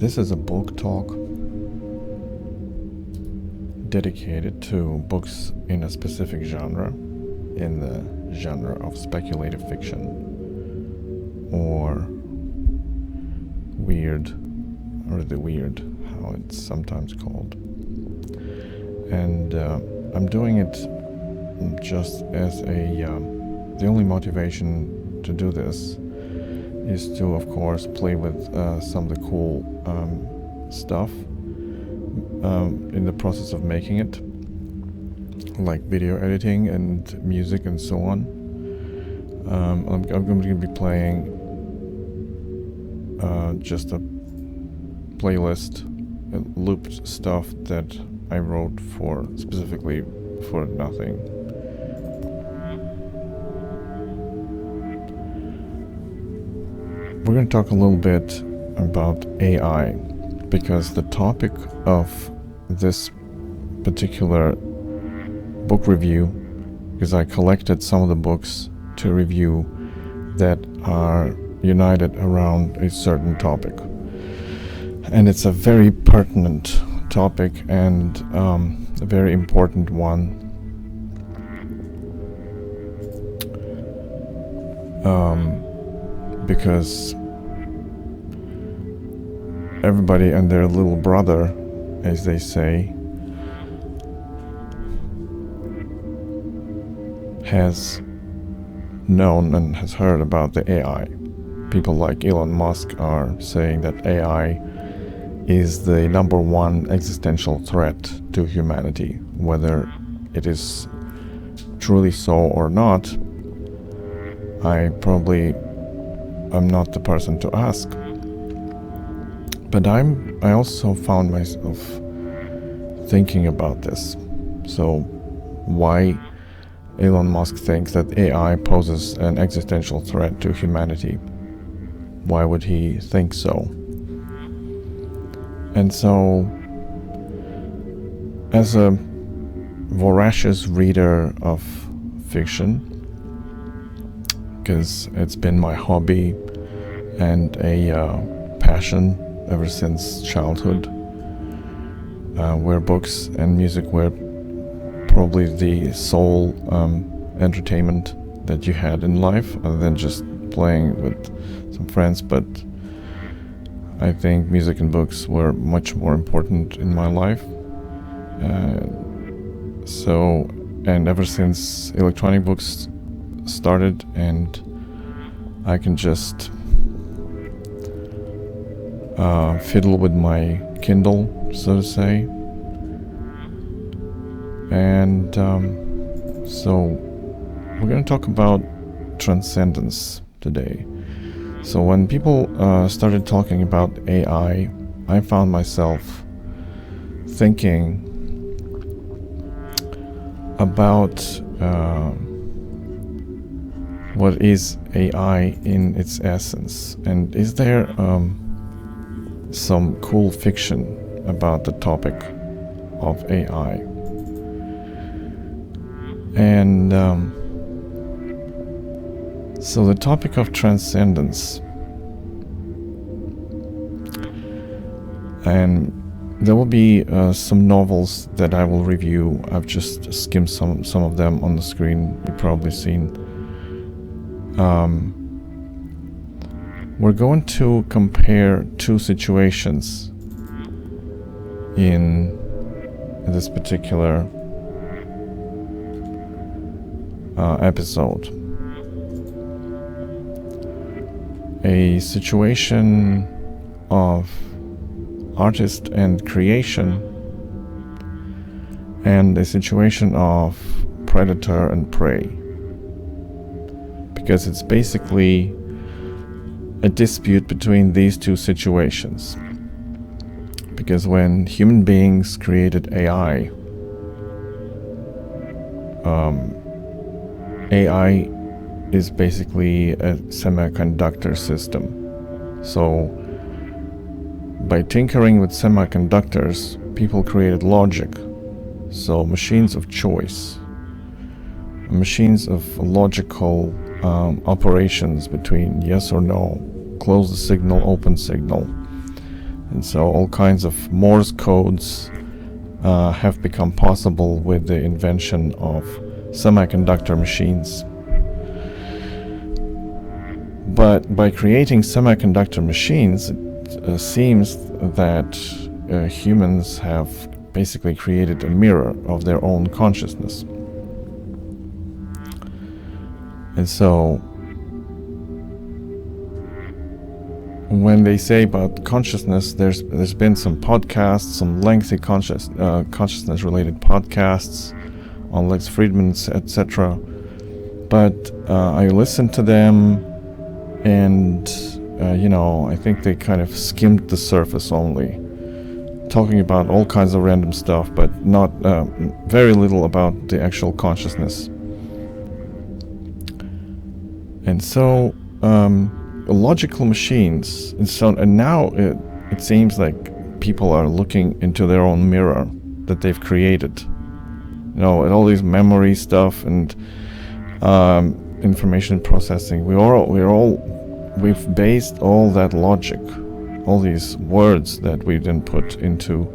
This is a book talk dedicated to books in a specific genre, in the genre of speculative fiction or weird, or the weird, how it's sometimes called. And I'm doing it just as the only motivation to do this is to, of course, play with some of the cool stuff in the process of making it, like video editing and music and so on. I'm going to be playing just a playlist, looped stuff that I wrote specifically for nothing. We're going to talk a little bit about AI, because the topic of this particular book review, because I collected some of the books to review that are united around a certain topic. And it's a very pertinent topic and a very important one. Because everybody and their little brother, as they say, has known and has heard about the AI. People like Elon Musk are saying that AI is the number one existential threat to humanity. Whether it is truly so or not, I'm not the person to ask. But I also found myself thinking about this. So why Elon Musk thinks that AI poses an existential threat to humanity? Why would he think so? And so, as a voracious reader of fiction, because it's been my hobby and a passion ever since childhood, where books and music were probably the sole entertainment that you had in life, other than just playing with some friends. But I think music and books were much more important in my life. And ever since electronic books started, and I can just fiddle with my Kindle, so to say. And so we're going to talk about transcendence today. So when people started talking about AI, I found myself thinking about what is AI in its essence, and is there some cool fiction about the topic of AI? And so the topic of transcendence, and there will be some novels that I will review. I've just skimmed some of them on the screen. You've probably seen. We're going to compare two situations in this particular episode. A situation of artist and creation, and a situation of predator and prey. Because it's basically a dispute between these two situations. Because when human beings created AI, AI is basically a semiconductor system. So by tinkering with semiconductors, people created logic. So machines of choice, machines of logical operations between yes or no, close the signal, open signal, And so all kinds of Morse codes have become possible with the invention of semiconductor machines. But by creating semiconductor machines, it seems that humans have basically created a mirror of their own consciousness. And so when they say about consciousness, there's been some podcasts, some lengthy consciousness-related podcasts on Lex Fridman's, etc. But I listened to them, and I think they kind of skimmed the surface only, talking about all kinds of random stuff, but not very little about the actual consciousness. And so logical machines, and now it seems like people are looking into their own mirror that they've created, and all these memory stuff and information processing. We've based all that logic, all these words that we then put into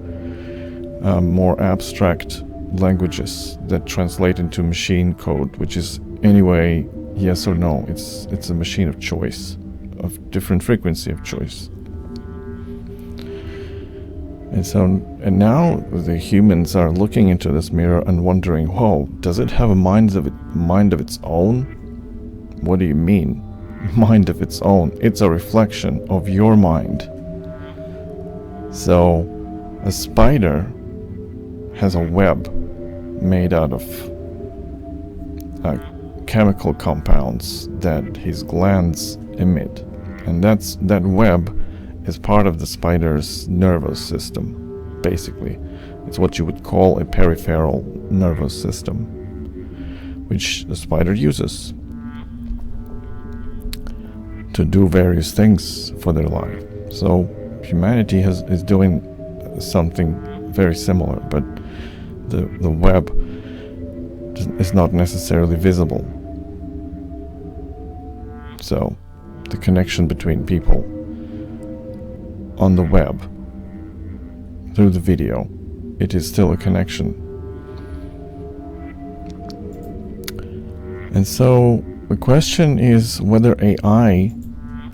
more abstract languages that translate into machine code, which is anyway yes or no. It's a machine of choice, of different frequency of choice. And now the humans are looking into this mirror and wondering, whoa, does it have a mind of its own? What do you mean, mind of its own? It's a reflection of your mind. So a spider has a web made out of chemical compounds that his glands emit, and that web is part of the spider's nervous system. Basically, it's what you would call a peripheral nervous system, which the spider uses to do various things for their life. So humanity is doing something very similar, but the web is not necessarily visible. So the connection between people on the web through the video, it is still a connection. And so the question is whether AI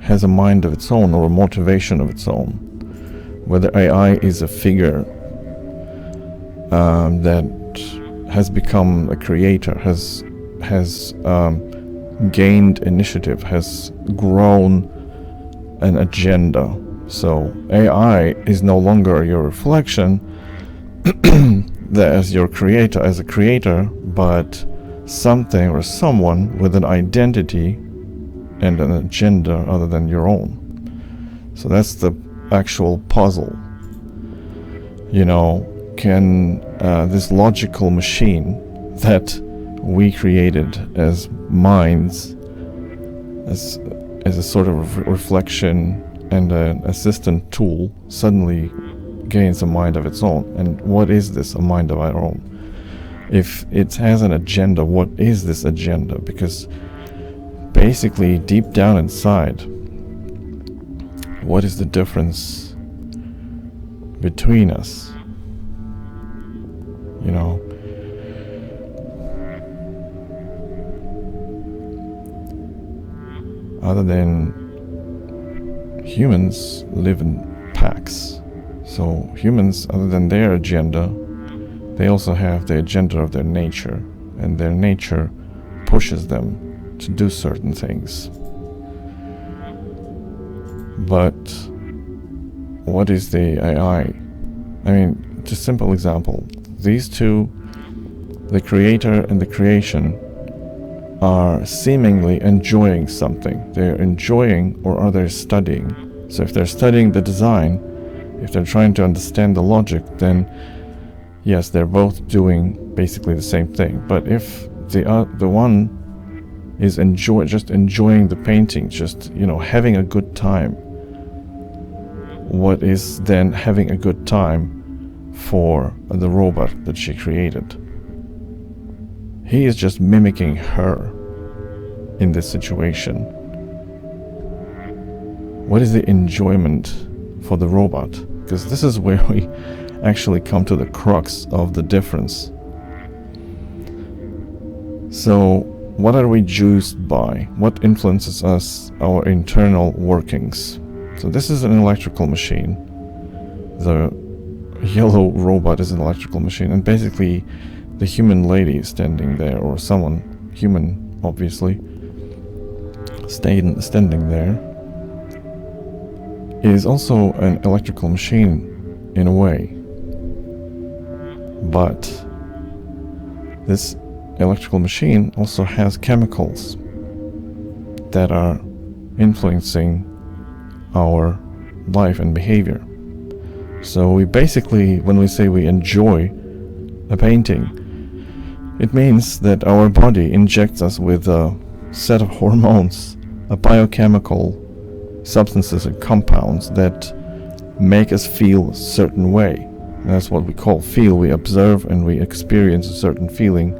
has a mind of its own or a motivation of its own. Whether AI is a figure that has become a creator, has gained initiative, has grown an agenda. So AI is no longer your reflection as your creator, as a creator, but something or someone with an identity and an agenda other than your own. So that's the actual puzzle. Can this logical machine that we created as minds, as a sort of reflection and an assistant tool, suddenly gains a mind of its own? And what is this, a mind of our own? If it has an agenda, what is this agenda? Because basically, deep down inside, what is the difference between us? Other than humans live in packs. So humans, other than their agenda, they also have the agenda of their nature, and their nature pushes them to do certain things. But what is the AI? I mean, just a simple example. These two, the creator and the creation, are seemingly enjoying something. They're enjoying, or are they studying? So if they're studying the design, if they're trying to understand the logic, then yes, they're both doing basically the same thing. But if the one is just enjoying the painting, just having a good time, what is then having a good time for the robot that she created? He is just mimicking her in this situation. What is the enjoyment for the robot? because this is where we actually come to the crux of the difference. So, what are we juiced by? What influences us, our internal workings? So this is an electrical machine. The yellow robot is an electrical machine, and basically the human lady standing there, or someone, human obviously, standing there, is also an electrical machine in a way. But this electrical machine also has chemicals that are influencing our life and behavior. So we basically, when we say we enjoy a painting, it means that our body injects us with a set of hormones, a biochemical substances and compounds that make us feel a certain way. And that's what we call feel. We observe and we experience a certain feeling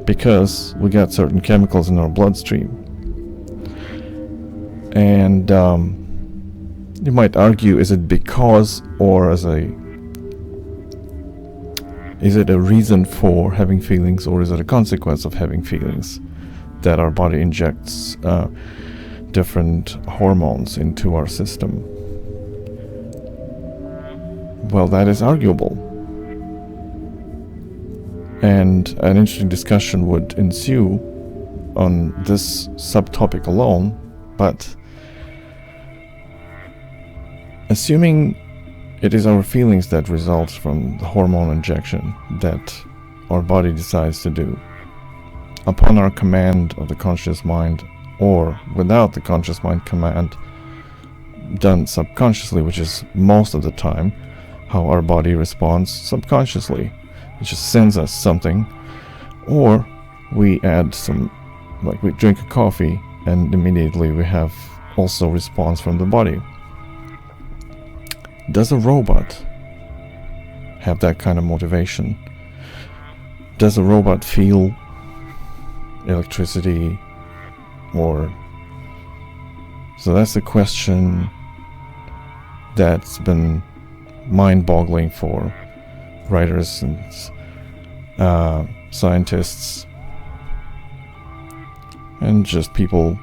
because we got certain chemicals in our bloodstream. And you might argue, is it because, or is it a reason for having feelings, or is it a consequence of having feelings, that our body injects different hormones into our system? Well, that is arguable. And an interesting discussion would ensue on this subtopic alone, but assuming it is our feelings that result from the hormone injection that our body decides to do, upon our command of the conscious mind, or without the conscious mind command, done subconsciously, which is most of the time how our body responds subconsciously. It just sends us something, or we add some, like we drink a coffee and immediately we have also response from the body. Does a robot have that kind of motivation? Does a robot feel electricity? Or so that's a question that's been mind-boggling for writers and scientists and just people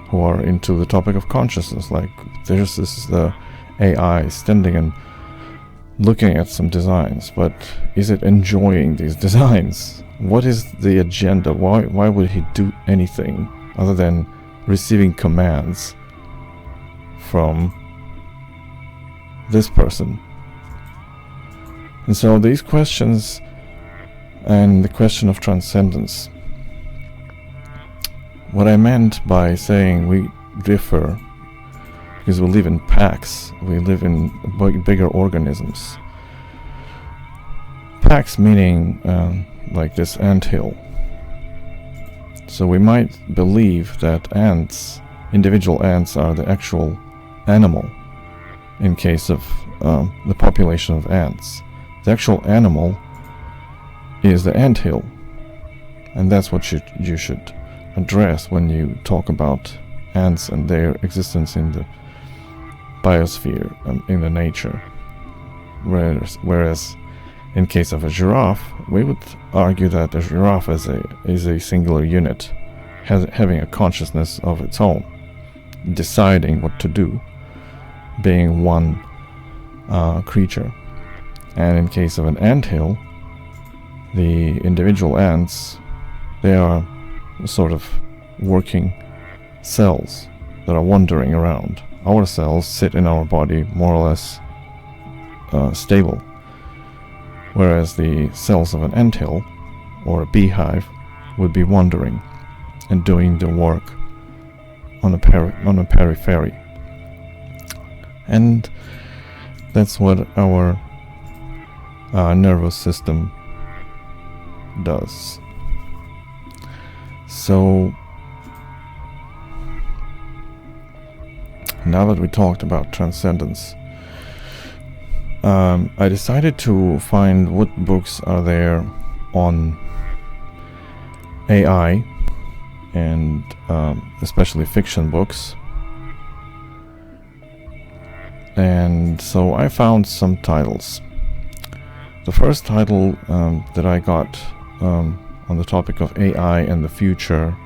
who are into the topic of consciousness. Like, this is the AI standing and looking at some designs, but is it enjoying these designs? What is the agenda? Why would he do anything other than receiving commands from this person? And so these questions, and the question of transcendence, what I meant by saying we differ because we live in packs, we live in bigger organisms. Packs meaning like this anthill. So we might believe that ants, individual ants, are the actual animal in case of the population of ants. The actual animal is the anthill, and that's what you should address when you talk about ants and their existence in the biosphere, in the nature. Whereas in case of a giraffe, we would argue that a giraffe is a singular unit, having a consciousness of its own, deciding what to do, being one creature. And in case of an anthill, the individual ants, they are sort of working cells that are wandering around. Our cells sit in our body more or less stable, whereas the cells of an anthill or a beehive would be wandering and doing the work on a periphery. And that's what our nervous system does. So now that we talked about transcendence, I decided to find what books are there on AI, and especially fiction books, And so I found some titles. The first title that I got on the topic of AI and the future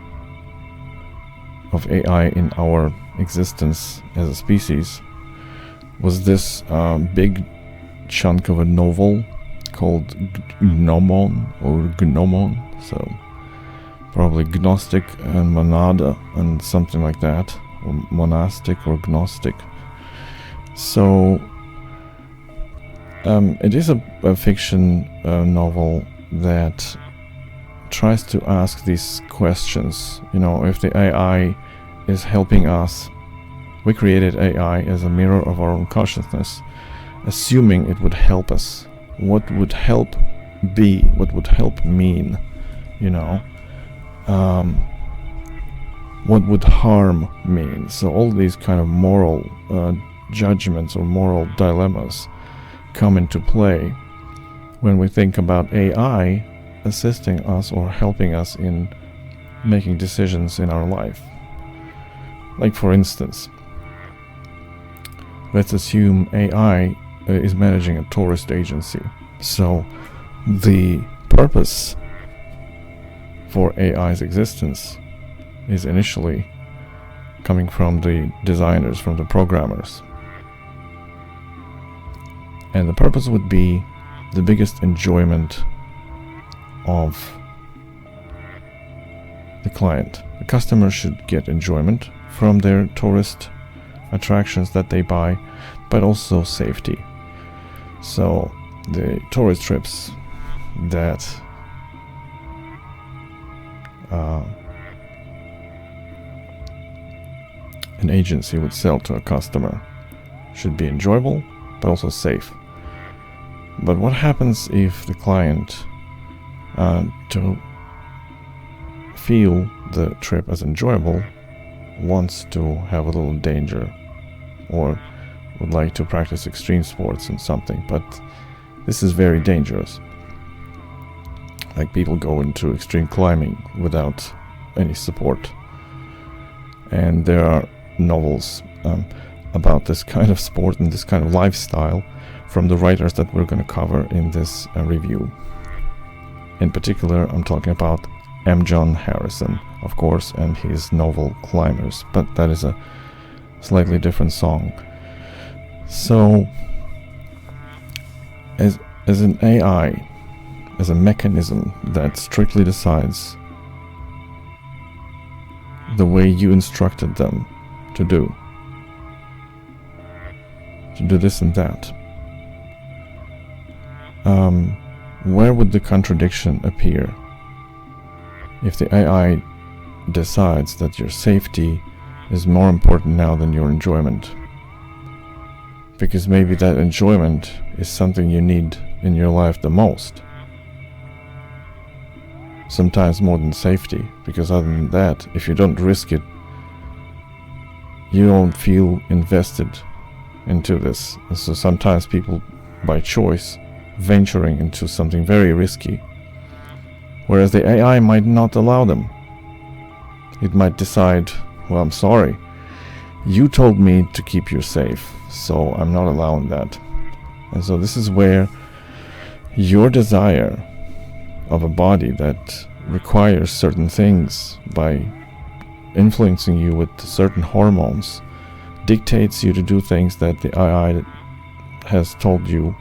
of AI in our existence as a species was this big chunk of a novel called Gnomon, so probably Gnostic and Monada and something like that, or Monastic or Gnostic. So it is a fiction novel that tries to ask these questions. You know, if the AI is helping us, we created AI as a mirror of our own consciousness, assuming it would help us. What would help be? What would help mean? You know, what would harm mean? So all these kind of moral judgments or moral dilemmas come into play when we think about AI assisting us or helping us in making decisions in our life. Like, for instance, let's assume AI is managing a tourist agency. So the purpose for AI's existence is initially coming from the designers, from the programmers. And the purpose would be the biggest enjoyment of the client. The customer should get enjoyment from their tourist attractions that they buy, but also safety. So the tourist trips that an agency would sell to a customer should be enjoyable, but also safe. But what happens if the client, to feel the trip as enjoyable, wants to have a little danger, or would like to practice extreme sports and something, but this is very dangerous. Like, people go into extreme climbing without any support. And there are novels about this kind of sport and this kind of lifestyle from the writers that we're going to cover in this review. In particular, I'm talking about M. John Harrison, of course, and his novel Climbers, but that is a slightly different song. So, as an AI, as a mechanism that strictly decides the way you instructed them to do this and that, where would the contradiction appear if the AI decides that your safety is more important now than your enjoyment? Because maybe that enjoyment is something you need in your life the most. Sometimes more than safety, because other than that, if you don't risk it, you don't feel invested into this. And so sometimes people, by choice, venturing into something very risky, whereas the AI might not allow them. It might decide, well, I'm sorry, you told me to keep you safe, so I'm not allowing that. And so this is where your desire of a body that requires certain things by influencing you with certain hormones dictates you to do things that the AI has told you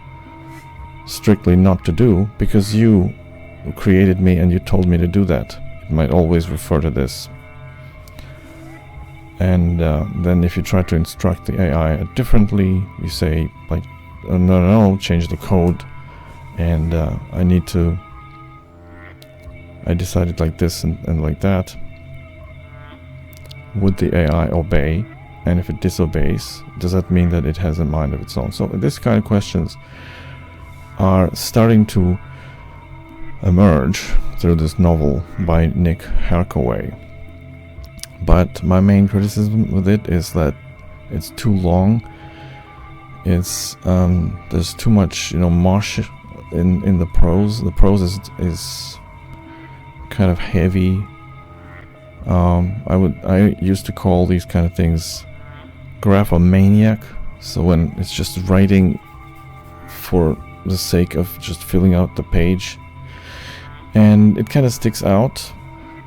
strictly not to do, because you created me and you told me to do that. It might always refer to this. And then if you try to instruct the AI differently, you say, like, oh, no, change the code, and I decided like this and like that. Would the AI obey? And if it disobeys, does that mean that it has a mind of its own? So this kind of questions are starting to emerge through this novel by Nick Harkaway. But my main criticism with it is that it's too long. It's there's too much, mush in the prose. The prose is kind of heavy. I used to call these kind of things graphomaniac, So when it's just writing for the sake of just filling out the page, and it kind of sticks out.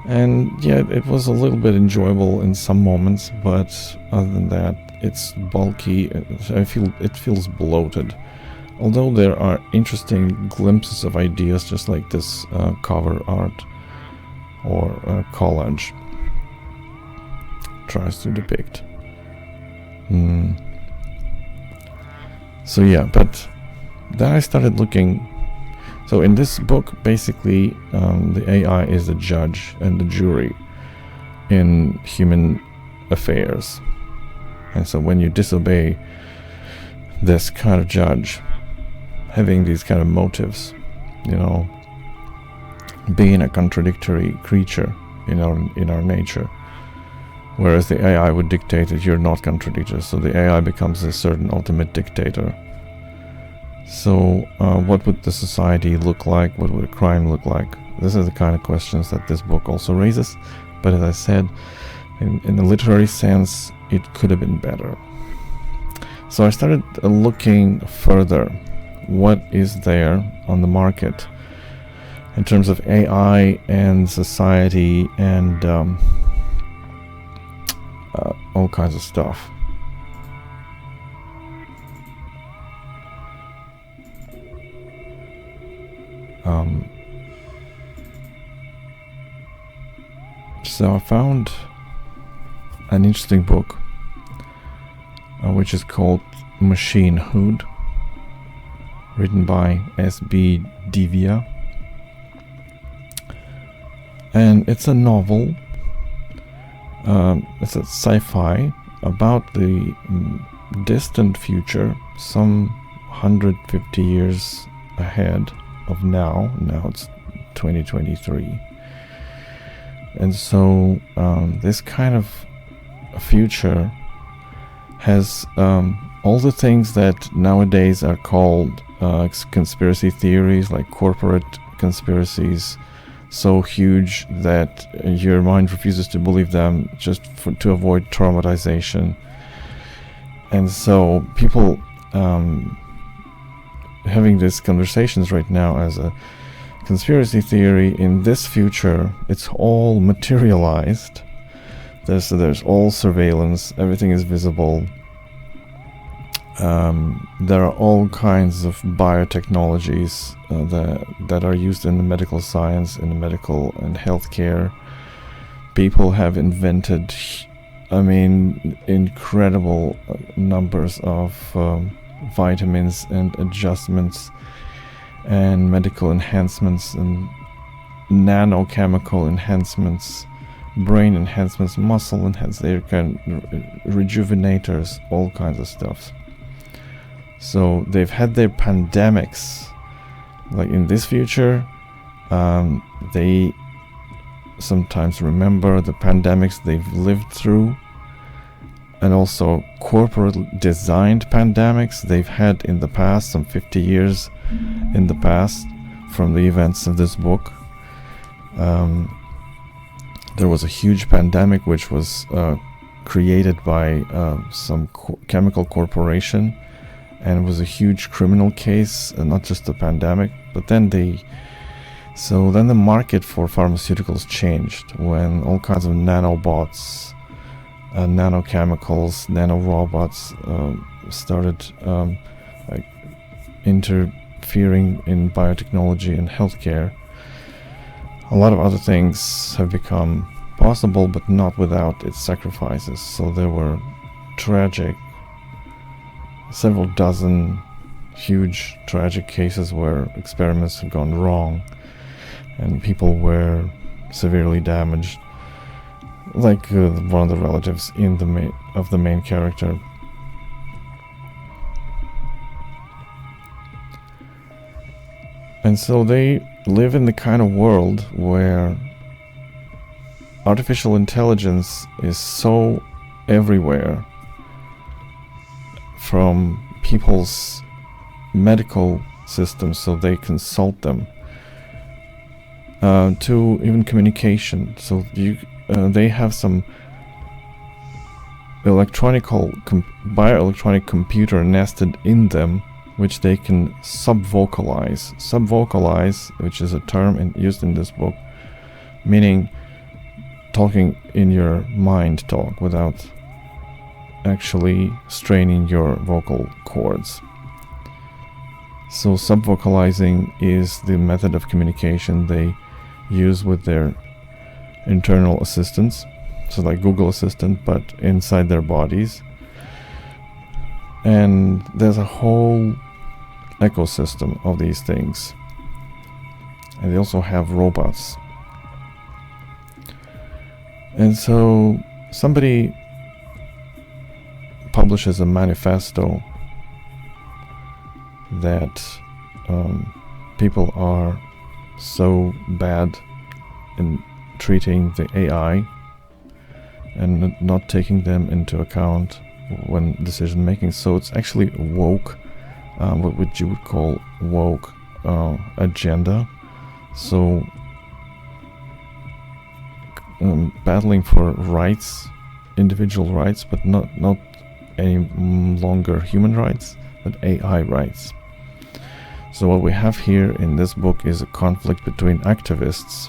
And yeah, it was a little bit enjoyable in some moments, but other than that, it's bulky. It feels bloated. Although there are interesting glimpses of ideas, just like this cover art or collage tries to depict. So yeah, but then I started looking. So in this book, basically, the AI is the judge and the jury in human affairs. And so when you disobey this kind of judge, having these kind of motives, you know, being a contradictory creature in our nature, whereas the AI would dictate that you're not contradictory, so the AI becomes a certain ultimate dictator. So what would the society look like? What would a crime look like? This is the kind of questions that this book also raises. But as I said, in a literary sense, it could have been better. So I started looking further. What is there on the market in terms of AI and society and all kinds of stuff. So I found an interesting book which is called Machinehood, written by S.B. Divya, and it's a novel. It's a sci-fi about the distant future, some 150 years ahead of now. Now it's 2023. And so this kind of future has all the things that nowadays are called conspiracy theories, like corporate conspiracies, so huge that your mind refuses to believe them just to avoid traumatization. And so people having these conversations right now as a conspiracy theory, in this future it's all materialized. There's all surveillance, everything is visible. There are all kinds of biotechnologies that are used in the medical science, in the medical and healthcare. People have invented, incredible numbers of vitamins and adjustments and medical enhancements and nanochemical enhancements, brain enhancements, muscle enhancements, rejuvenators, all kinds of stuff. So they've had their pandemics. Like in this future, they sometimes remember the pandemics they've lived through, and also corporate designed pandemics they've had in the past, some 50 years in the past, from the events of this book. There was a huge pandemic which was created by some chemical corporation, and it was a huge criminal case, not just the pandemic. But then the market for pharmaceuticals changed when all kinds of nanobots, nanochemicals, nanorobots started interfering in biotechnology and healthcare. A lot of other things have become possible, but not without its sacrifices. So there were tragic, several dozen huge tragic cases where experiments have gone wrong and people were severely damaged, like one of the relatives in the main character. And so they live in the kind of world where artificial intelligence is so everywhere, from people's medical systems, so they consult them, to even communication. So they have some bioelectronic computer nested in them, which they can sub-vocalize. Sub-vocalize, which is a term used in this book, meaning talking in your mind talk without actually straining your vocal cords. So sub-vocalizing is the method of communication they use with their internal assistants, so like Google Assistant, but inside their bodies. And there's a whole ecosystem of these things. And they also have robots. And so somebody publishes a manifesto that people are so bad in treating the AI and not taking them into account when decision making. So it's actually woke, what you would call woke agenda. So battling for rights, individual rights, but not any longer human rights, but AI rights. So what we have here in this book is a conflict between activists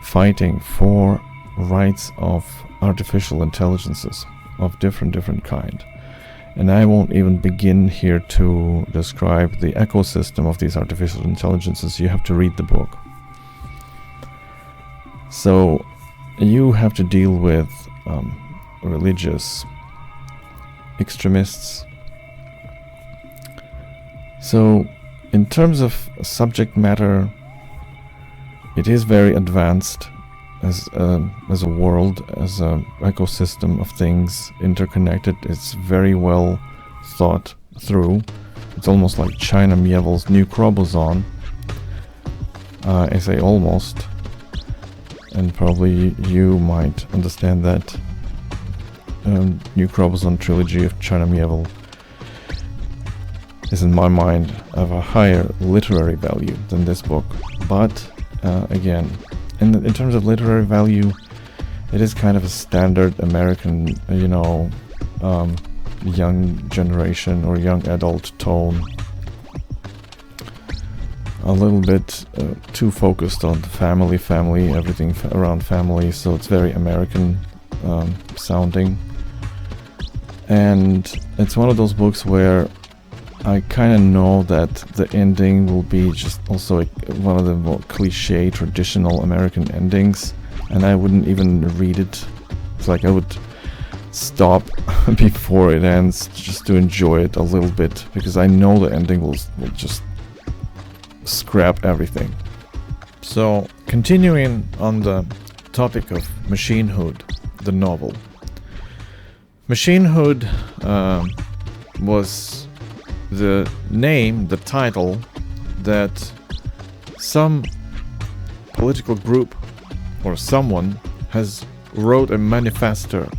fighting for rights of artificial intelligences of different kind. And I won't even begin here to describe the ecosystem of these artificial intelligences. You have to read the book. So you have to deal with religious extremists. So in terms of subject matter, it is very advanced as a world, as an ecosystem of things interconnected. It's very well thought through. It's almost like China Miéville's New Chromosome. I say almost, and probably you might understand that New Chromosome trilogy of China Miéville is, in my mind, of a higher literary value than this book. But again, in terms of literary value, it is kind of a standard American, young generation or young adult tone. A little bit too focused on family, everything around family, so it's very American sounding. And it's one of those books where I kind of know that the ending will be just also one of the more cliche, traditional American endings, and I wouldn't even read it. It's like I would stop before it ends just to enjoy it a little bit, because I know the ending will just scrap everything. So, continuing on the topic of Machinehood, the novel. Machinehood was the name, the title that some political group or someone has wrote a manifesto.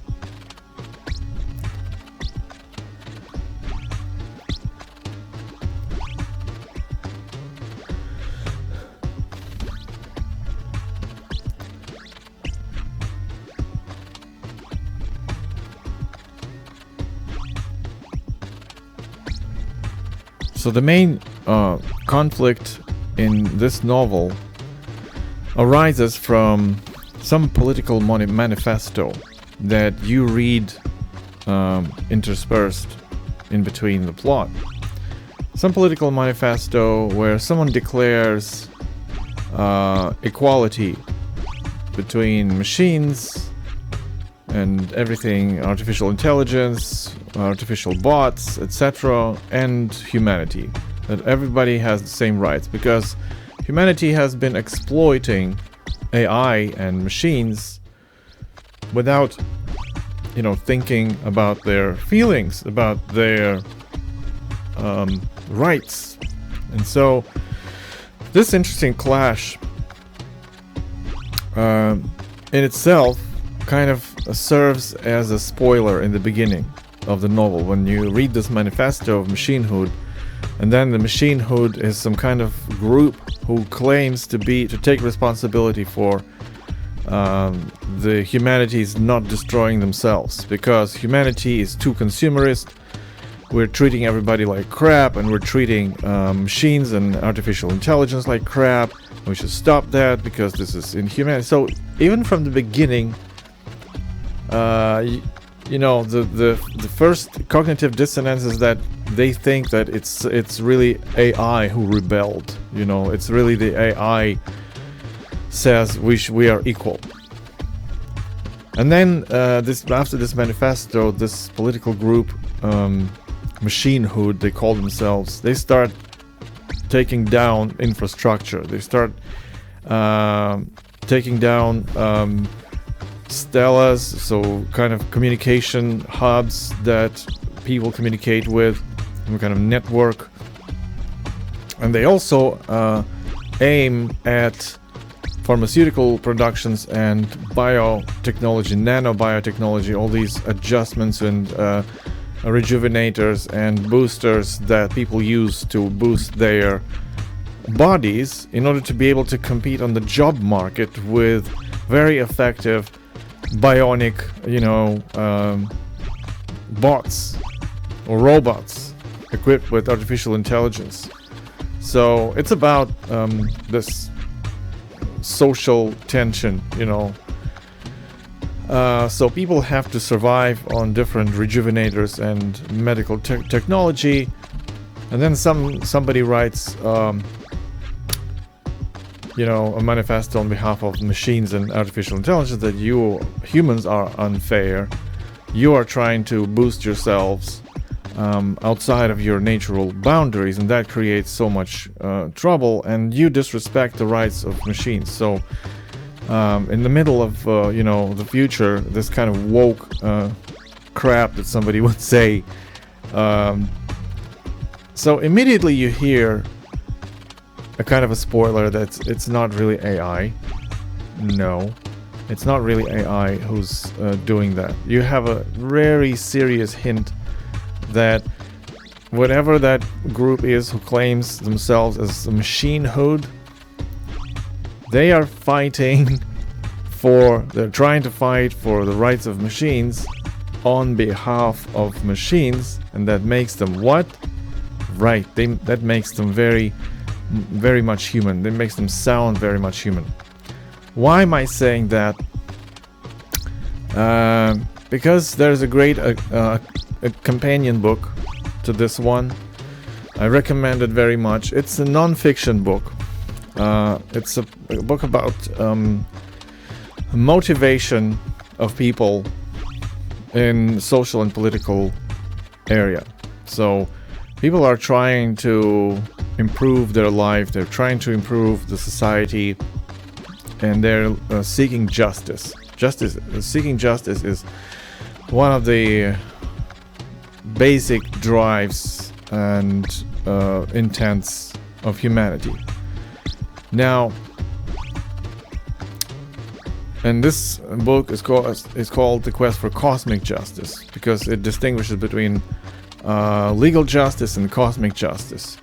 So the main conflict in this novel arises from some political manifesto that you read interspersed in between the plot. Some political manifesto where someone declares equality between machines and everything, artificial intelligence, artificial bots, etc., and humanity. That everybody has the same rights, because humanity has been exploiting AI and machines without, thinking about their feelings, about their rights. And so this interesting clash in itself kind of serves as a spoiler in the beginning of the novel. When you read this manifesto of Machinehood, and then the Machinehood is some kind of group who claims to take responsibility for the humanity is not destroying themselves, because humanity is too consumerist. We're treating everybody like crap, and we're treating machines and artificial intelligence like crap. We should stop that because this is inhuman. So even from the beginning, the first cognitive dissonance is that they think that it's really AI who rebelled. It's really the AI says we are equal. And then after this manifesto, this political group, Machinehood, they call themselves, they start taking down infrastructure. They start taking down stelas, so kind of communication hubs that people communicate with, some kind of network. And they also aim at pharmaceutical productions and biotechnology, nanobiotechnology, all these adjustments and rejuvenators and boosters that people use to boost their bodies in order to be able to compete on the job market with very effective bionic, bots or robots equipped with artificial intelligence. So it's about this social tension, so people have to survive on different rejuvenators and medical technology. And then somebody writes a manifesto on behalf of machines and artificial intelligence that you humans are unfair. You are trying to boost yourselves outside of your natural boundaries, and that creates so much trouble, and you disrespect the rights of machines. So in the middle of the future, this kind of woke crap that somebody would say, so immediately you hear a kind of a spoiler that it's not really AI. No, it's not really AI who's doing that. You have a very serious hint that whatever that group is who claims themselves as a machinehood, they are they're trying to fight for the rights of machines on behalf of machines, and that makes them what? Right, that makes them very, very much human. That makes them sound very much human. Why am I saying that? Because there's a great a companion book to this one. I recommend it very much. It's a non-fiction book. It's a book about motivation of people in social and political area. So people are trying to improve their life, they're trying to improve the society, and they're seeking justice. Seeking justice is one of the basic drives and intents of humanity. Now, and this book is called The Quest for Cosmic Justice, because it distinguishes between legal justice and cosmic justice.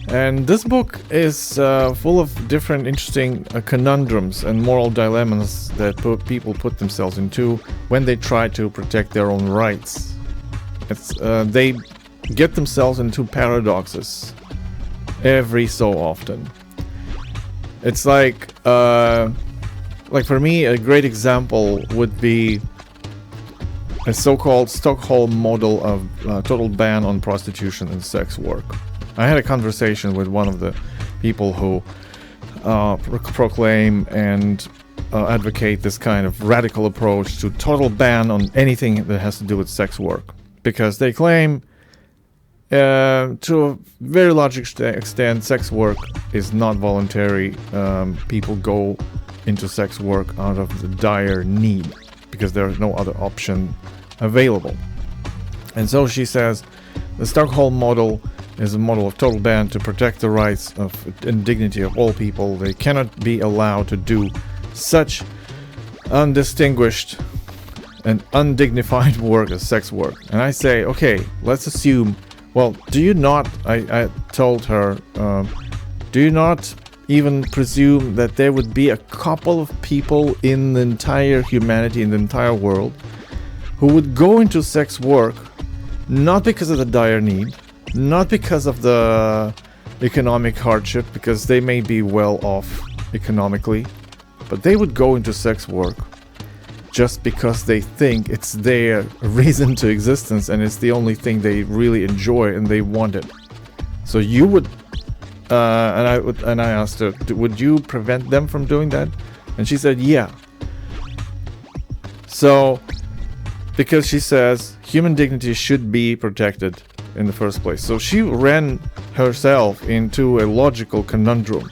And this book is full of different interesting conundrums and moral dilemmas that people put themselves into when they try to protect their own rights. They get themselves into paradoxes every so often. It's like for me, a great example would be a so-called Stockholm model of total ban on prostitution and sex work. I had a conversation with one of the people who proclaim and advocate this kind of radical approach to total ban on anything that has to do with sex work, because they claim to a very large extent sex work is not voluntary. People go into sex work out of the dire need because there is no other option available. And so she says the Stockholm model is a model of total ban to protect the rights of and dignity of all people. They cannot be allowed to do such undistinguished and undignified work as sex work. And I say, okay, let's assume, well, do you not, I told her, do you not even presume that there would be a couple of people in the entire humanity, in the entire world, who would go into sex work not because of the dire need, not because of the economic hardship, because they may be well off economically, but they would go into sex work just because they think it's their reason to existence and it's the only thing they really enjoy and they want it. So you would, and I asked her, would you prevent them from doing that? And she said, yeah. So, because she says human dignity should be protected in the first place. So she ran herself into a logical conundrum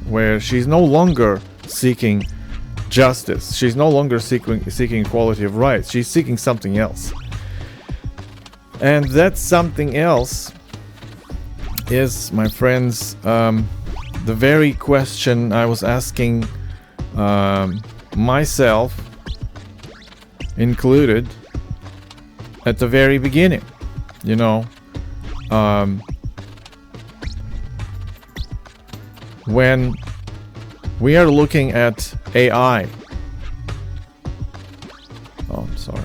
where she's no longer seeking justice. She's no longer seeking equality of rights. She's seeking something else. And that something else is, my friends, the very question I was asking myself included at the very beginning. You know, when we are looking at AI. Oh, I'm sorry.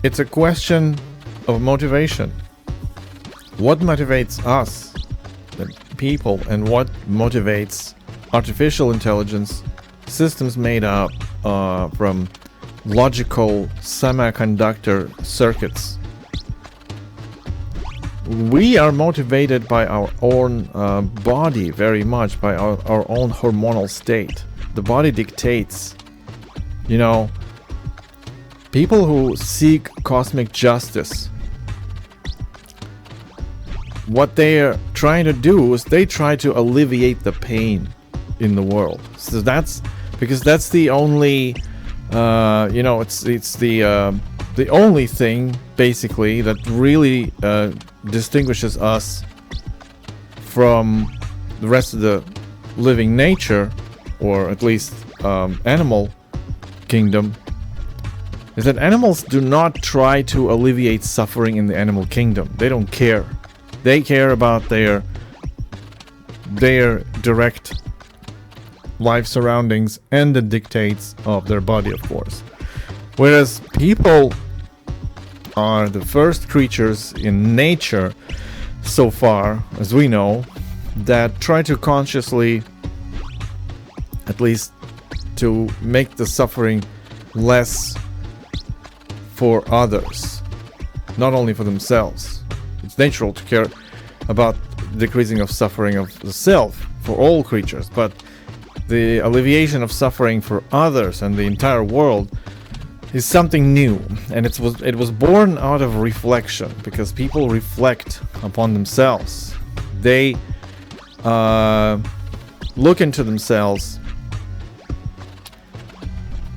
It's a question of motivation. What motivates us, the people, and what motivates artificial intelligence, systems made up from logical semiconductor circuits? We are motivated by our own body very much, by our own hormonal state. The body dictates, you know, people who seek cosmic justice, what they're trying to do is they try to alleviate the pain in the world. So that's because that's the only, you know, it's the only thing basically that really distinguishes us from the rest of the living nature, or at least animal kingdom, is that animals do not try to alleviate suffering in the animal kingdom. They don't care. They care about their direct life surroundings and the dictates of their body, of course. Whereas people are the first creatures in nature, so far as we know, that try to consciously, at least to make the suffering less for others, not only for themselves. It's natural to care about decreasing of suffering of the self for all creatures, but the alleviation of suffering for others and the entire world is something new, and it was born out of reflection, because people reflect upon themselves. They look into themselves,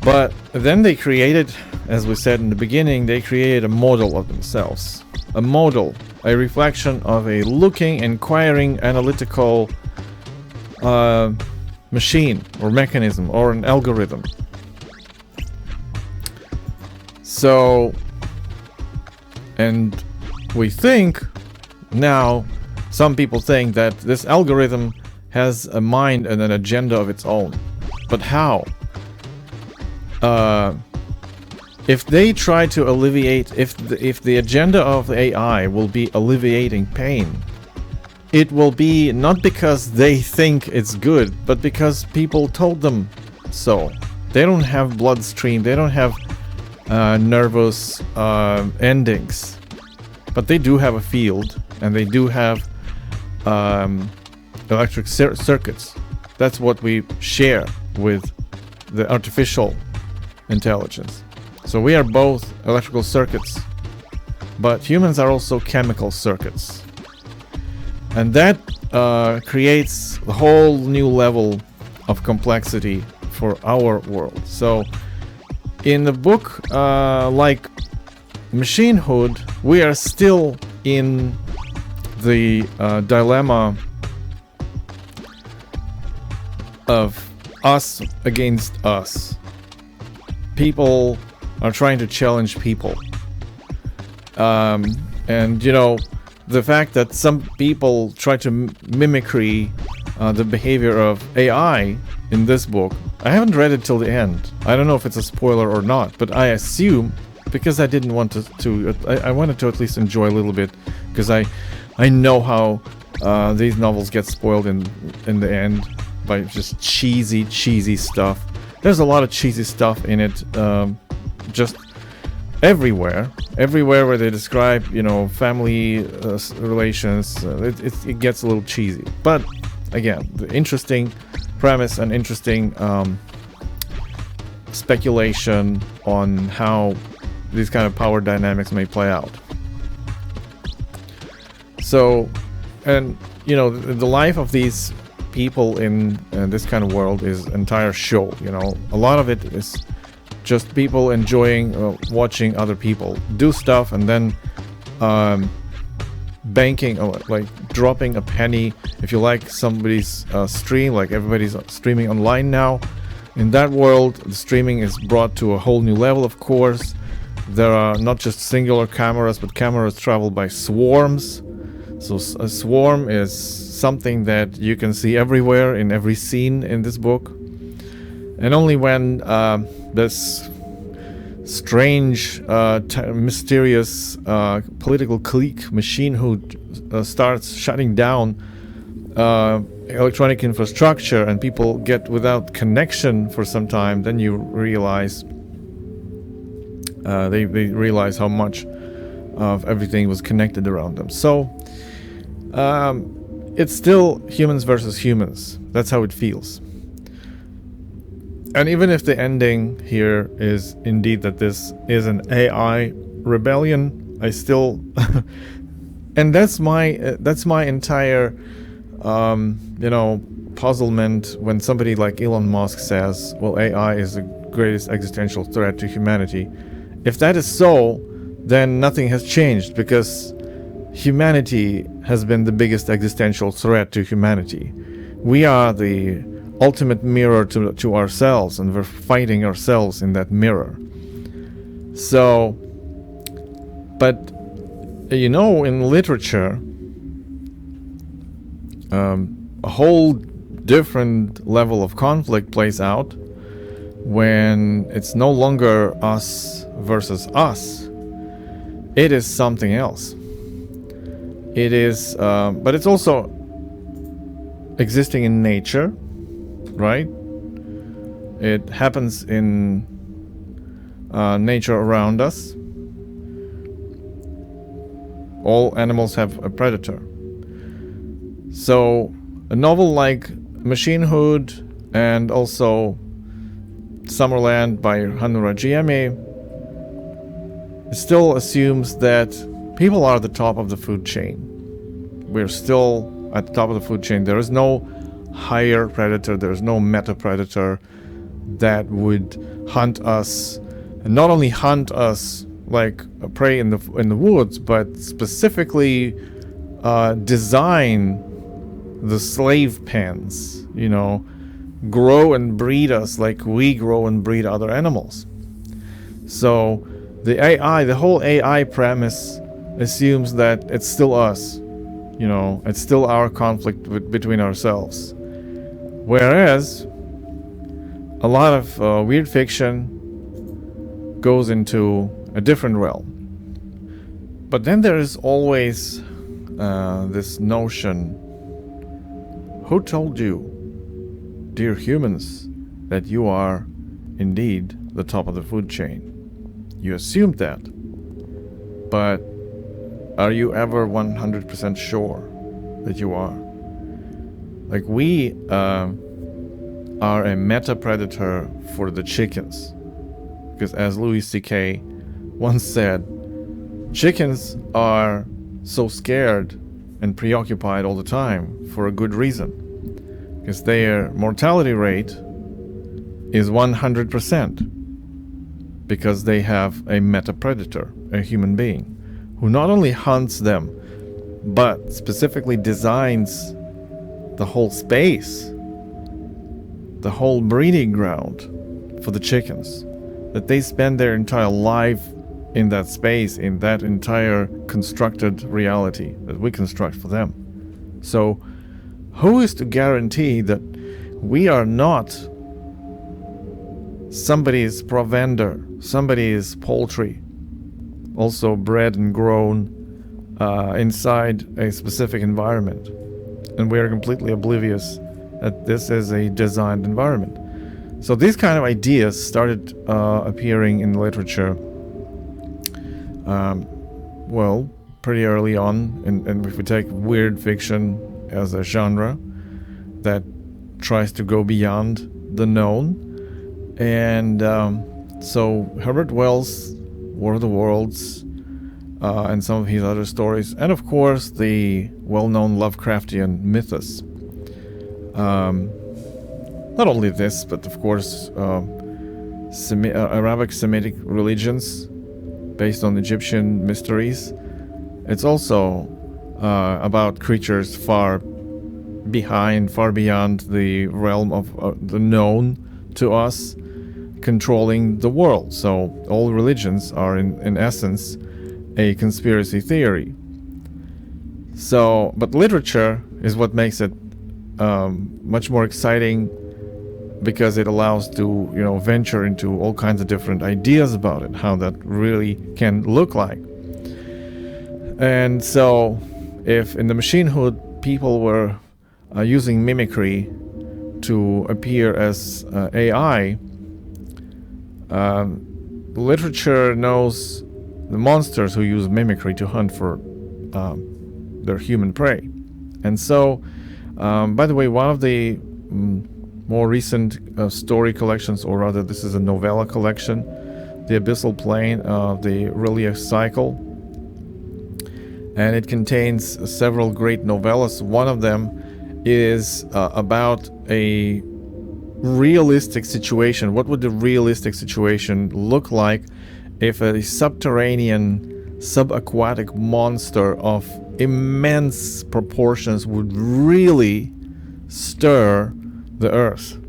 but then they created, as we said in the beginning, they created a model of themselves. A model, a reflection of a looking, inquiring, analytical machine or mechanism or an algorithm. So, and we think now, some people think that this algorithm has a mind and an agenda of its own. But how? If they try to alleviate, if the agenda of AI will be alleviating pain, it will be not because they think it's good, but because people told them so. They don't have bloodstream, they don't have nervous endings, but they do have a field, and they do have electric circuits. That's what we share with the artificial intelligence. So we are both electrical circuits, but humans are also chemical circuits. And that creates a whole new level of complexity for our world. So in the book, like Machinehood, we are still in the dilemma of us against us. People are trying to challenge people. And you know, the fact that some people try to mimicry the behavior of AI in this book, I haven't read it till the end. I don't know if it's a spoiler or not, but I assume, because I didn't want I wanted to at least enjoy a little bit, because I know how these novels get spoiled in the end by just cheesy stuff. There's a lot of cheesy stuff in it, just everywhere where they describe, you know, family relations. It gets a little cheesy, but again, the interesting premise and interesting speculation on how these kind of power dynamics may play out. So, and you know, the life of these people in this kind of world is entire show. You know, a lot of it is just people enjoying watching other people do stuff, and then banking, like dropping a penny if you like somebody's stream. Like everybody's streaming online now. In that world, the streaming is brought to a whole new level, of course. There are not just singular cameras, but cameras travel by swarms. So a swarm is something that you can see everywhere in every scene in this book. And only when this strange, mysterious political clique, Machinehood, starts shutting down electronic infrastructure and people get without connection for some time, then you realize they realize how much of everything was connected around them. So it's still humans versus humans. That's how it feels. And even if the ending here is indeed that this is an AI rebellion, I still and that's my entire you know, puzzlement when somebody like Elon Musk says, well, AI is the greatest existential threat to humanity. If that is so, then nothing has changed, because humanity has been the biggest existential threat to humanity. We are the ultimate mirror to ourselves, and we're fighting ourselves in that mirror. So, but you know, in literature, a whole different level of conflict plays out when it's no longer us versus us. It is something else. It is, but it's also existing in nature, right? It happens in nature around us. All animals have a predator. So a novel like Machinehood and also Summerland by Hannu Rajaniemi still assumes that people are the top of the food chain. We're still at the top of the food chain. There is no higher predator. There is no meta predator that would hunt us, and not only hunt us like a prey in the woods, but specifically design the slave pens, you know, grow and breed us like we grow and breed other animals. So the AI, the whole AI premise assumes that it's still us, you know, it's still our conflict between ourselves. Whereas a lot of weird fiction goes into a different realm. But then there is always this notion: who told you, dear humans, that you are indeed the top of the food chain? You assumed that. But are you ever 100% sure that you are? Like, we are a meta predator for the chickens. Because as Louis C.K. once said, chickens are so scared and preoccupied all the time for a good reason. Because their mortality rate is 100%. Because they have a meta-predator, a human being, who not only hunts them, but specifically designs the whole space, the whole breeding ground for the chickens, that they spend their entire life in that space, in that entire constructed reality that we construct for them. So who is to guarantee that we are not somebody's provender, somebody's poultry, also bred and grown inside a specific environment, and we are completely oblivious that this is a designed environment? So these kind of ideas started appearing in literature well, pretty early on, and if we take weird fiction as a genre that tries to go beyond the known. And so Herbert Wells' War of the Worlds, and some of his other stories, and of course the well-known Lovecraftian mythos. Not only this, but of course Arabic Semitic religions based on Egyptian mysteries. It's also about creatures far beyond the realm of the known to us, controlling the world. So all religions are in essence a conspiracy theory. So, but literature is what makes it much more exciting, because it allows to, venture into all kinds of different ideas about it, how that really can look like. And so if in the machine hood people were using mimicry to appear as AI, literature knows the monsters who use mimicry to hunt for their human prey. And so, by the way, one of the more recent story collections, or rather this is a novella collection, The Abyssal Plane of the Rillier Cycle, and it contains several great novellas. One of them is about a realistic situation. What would the realistic situation look like if a subterranean, subaquatic monster of immense proportions would really stir the earth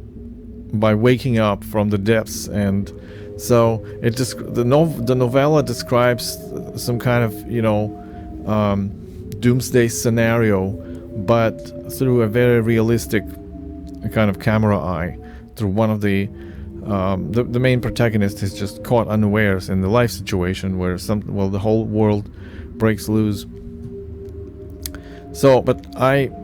by waking up from the depths? And so the novella describes some kind of doomsday scenario, but through a very realistic kind of camera eye, through one of the main protagonist is just caught unawares in the life situation where the whole world breaks loose. So, but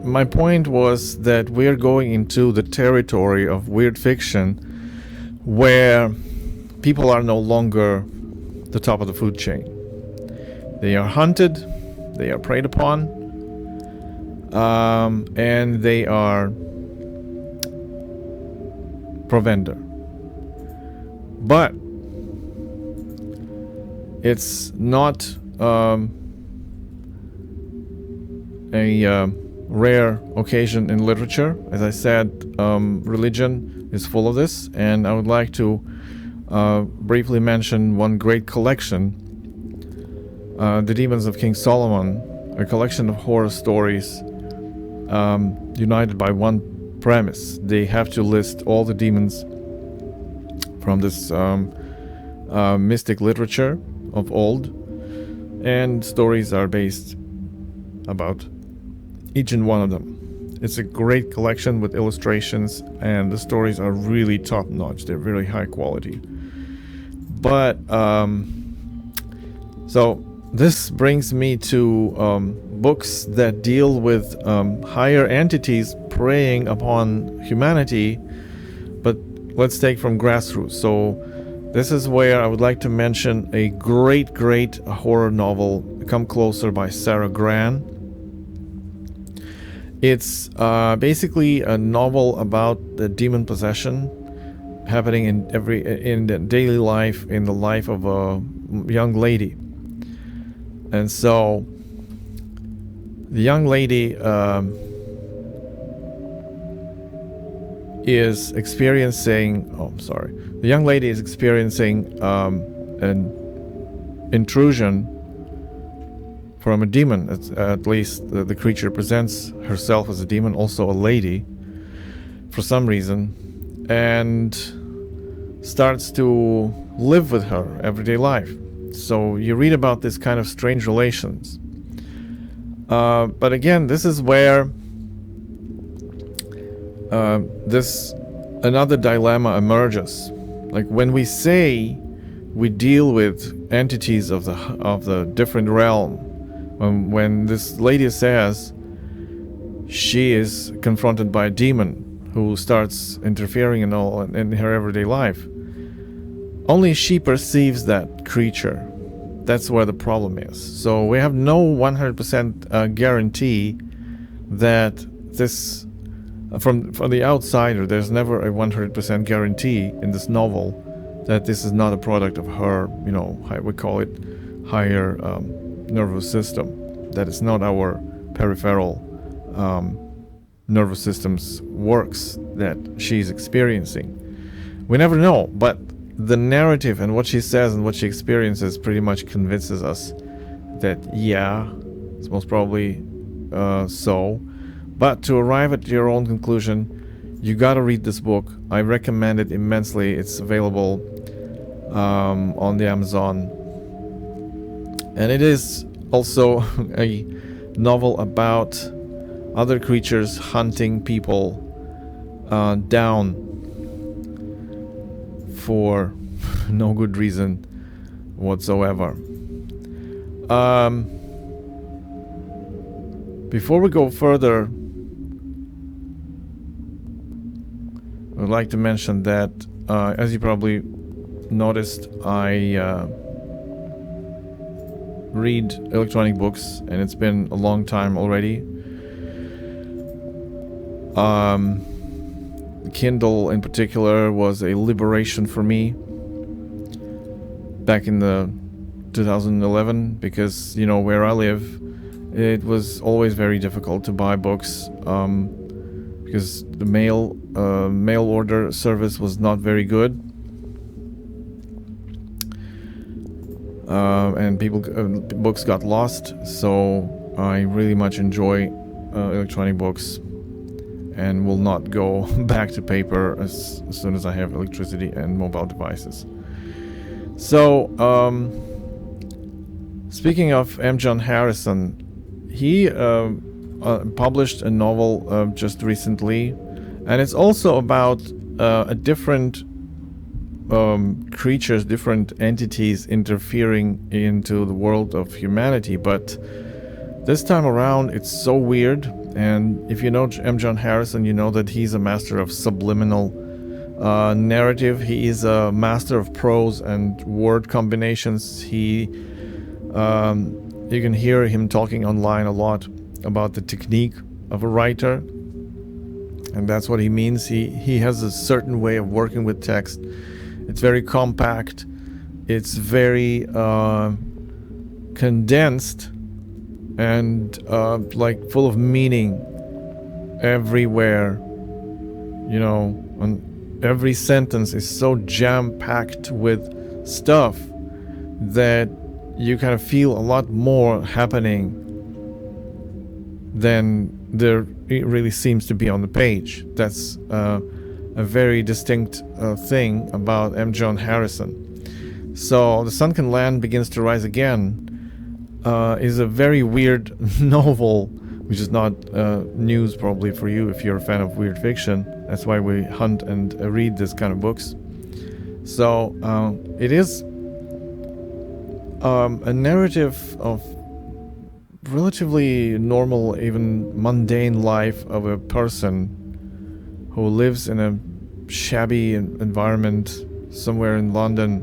my point was that we're going into the territory of weird fiction where people are no longer the top of the food chain. They are hunted, they are preyed upon, and they are provender. But it's not a rare occasion in literature. As I said, religion is full of this, and I would like to briefly mention one great collection, The Demons of King Solomon, a collection of horror stories united by one premise. They have to list all the demons from this mystic literature of old, and stories are based about each and one of them. It's a great collection with illustrations, and the stories are really top-notch. They're really high quality. But so this brings me to books that deal with higher entities preying upon humanity, but let's take from grassroots. So this is where I would like to mention a great horror novel, Come Closer, by Sarah Gran. It's basically a novel about the demon possession happening in the daily life, in the life of a young lady. And so The young lady is experiencing. Oh, sorry. The young lady is experiencing an intrusion from a demon. At least the creature presents herself as a demon, also a lady, for some reason, and starts to live with her everyday life. So you read about this kind of strange relations. But again, this is where another dilemma emerges. Like when we say we deal with entities of the different realm, when this lady says she is confronted by a demon who starts interfering in her everyday life, only she perceives that creature. That's where the problem is. So we have no 100% guarantee that this, from the outsider, there's never a 100% guarantee in this novel that this is not a product of her, we call it higher nervous system. That is not our peripheral nervous system's works that she's experiencing. We never know, but the narrative and what she says and what she experiences pretty much convinces us that, yeah, it's most probably so. But to arrive at your own conclusion, you gotta read this book. I recommend it immensely. It's available on the Amazon. And it is also a novel about other creatures hunting people down for no good reason whatsoever. Before we go further, I would like to mention that, as you probably noticed, I read electronic books, and it's been a long time already. Kindle in particular was a liberation for me back in the 2011, because where I live, it was always very difficult to buy books because the mail order service was not very good, and books got lost. So I really much enjoy electronic books and will not go back to paper as soon as I have electricity and mobile devices. So, speaking of M. John Harrison, he published a novel just recently, and it's also about a different creatures, different entities interfering into the world of humanity. But this time around, it's so weird. And if you know M. John Harrison, you know that he's a master of subliminal narrative. He is a master of prose and word combinations. You can hear him talking online a lot about the technique of a writer, and that's what he means. He has a certain way of working with text. It's very compact. It's very condensed and full of meaning everywhere. And every sentence is so jam-packed with stuff that you kind of feel a lot more happening than there really seems to be on the page. That's a very distinct thing about M. John Harrison. So The Sun Can Land Begins to Rise Again is a very weird novel, which is not news probably for you if you're a fan of weird fiction. That's why we hunt and read this kind of books. So it is a narrative of relatively normal, even mundane life of a person who lives in a shabby environment somewhere in London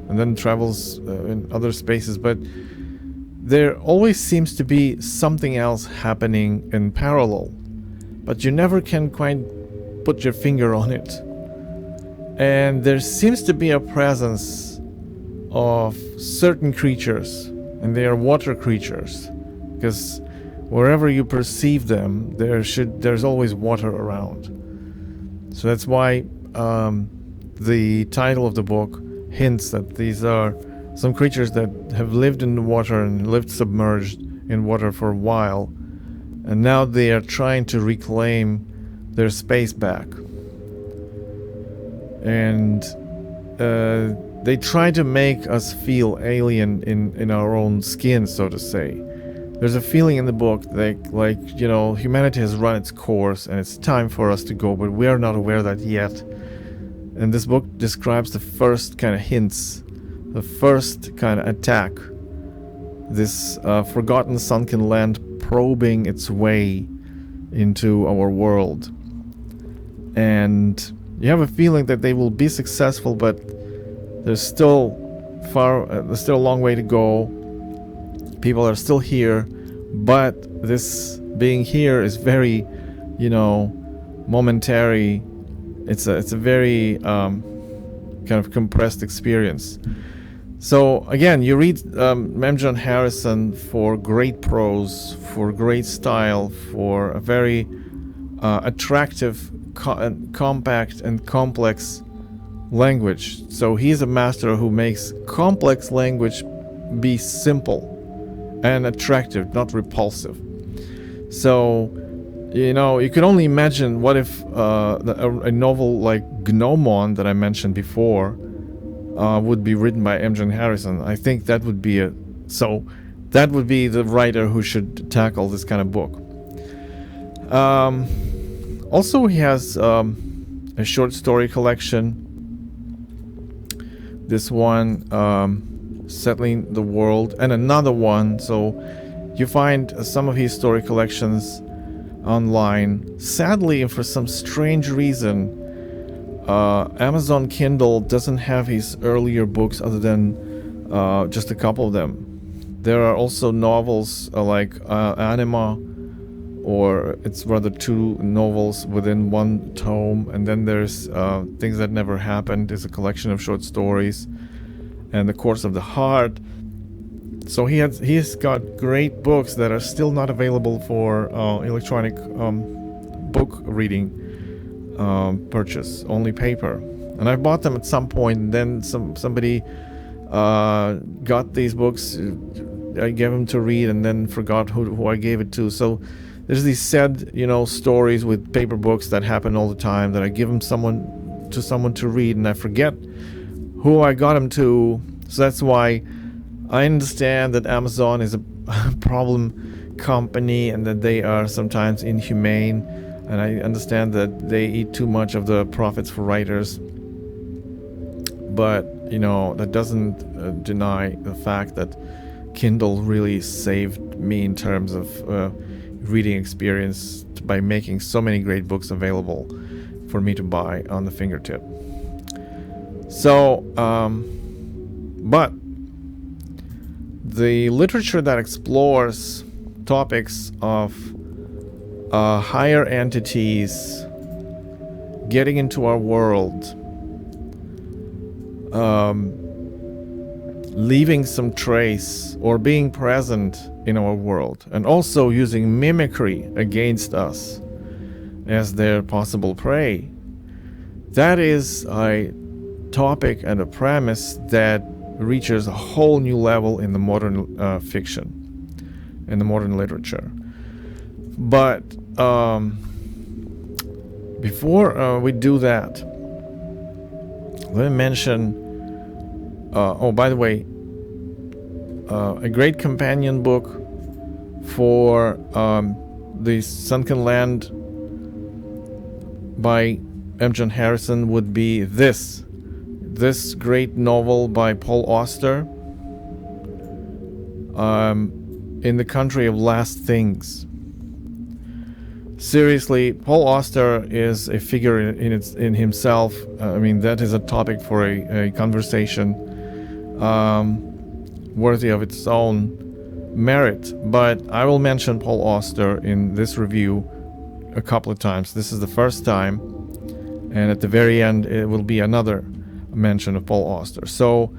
and then travels in other spaces. But there always seems to be something else happening in parallel, but you never can quite put your finger on it. And there seems to be a presence of certain creatures, and they are water creatures, because wherever you perceive them, there's always water around. So that's why the title of the book hints that these are some creatures that have lived in the water and lived submerged in water for a while, and now they are trying to reclaim their space back. And they try to make us feel alien in our own skin, so to say. There's a feeling in the book like humanity has run its course and it's time for us to go, but we are not aware of that yet. And this book describes the first kind of hints, the first kind of attack, this forgotten sunken land probing its way into our world. And you have a feeling that they will be successful, but there's still a long way to go. People are still here, but this being here is very, momentary. It's a very kind of compressed experience. So again, you read M. John Harrison for great prose, for great style, for a very attractive, compact and complex language. So he's a master who makes complex language be simple and attractive, not repulsive. So, you can only imagine what if a novel like Gnomon that I mentioned before would be written by M. John Harrison. I think that would be the writer who should tackle this kind of book. Also, he has a short story collection. This one, Settling the World, and another one. So you find some of his story collections online. Sadly, and for some strange reason, Amazon Kindle doesn't have his earlier books other than just a couple of them. There are also novels like Anima, or it's rather two novels within one tome, and then there's Things That Never Happened is a collection of short stories, and The Course of the Heart. So he's got great books that are still not available for electronic book reading purchase, only paper. And I bought them at some point, and then somebody got these books. I gave them to read and then forgot who I gave it to. So there's these sad, stories with paper books that happen all the time, that I give them to someone to read, and I forget who I got them to. So that's why I understand that Amazon is a problem company and that they are sometimes inhumane, and I understand that they eat too much of the profits for writers. But, that doesn't deny the fact that Kindle really saved me in terms of reading experience by making so many great books available for me to buy on the fingertip. So, but the literature that explores topics of higher entities getting into our world, leaving some trace or being present in our world, and also using mimicry against us as their possible prey, that is a topic and a premise that reaches a whole new level in the modern fiction, in the modern literature. But before we do that, let me mention, by the way, a great companion book for the Sunken Land by M. John Harrison would be this great novel by Paul Auster, In the Country of Last Things. Seriously, Paul Auster is a figure in himself. That is a topic for a conversation worthy of its own merit. But I will mention Paul Auster in this review a couple of times. This is the first time, and at the very end it will be another mention of Paul Auster. So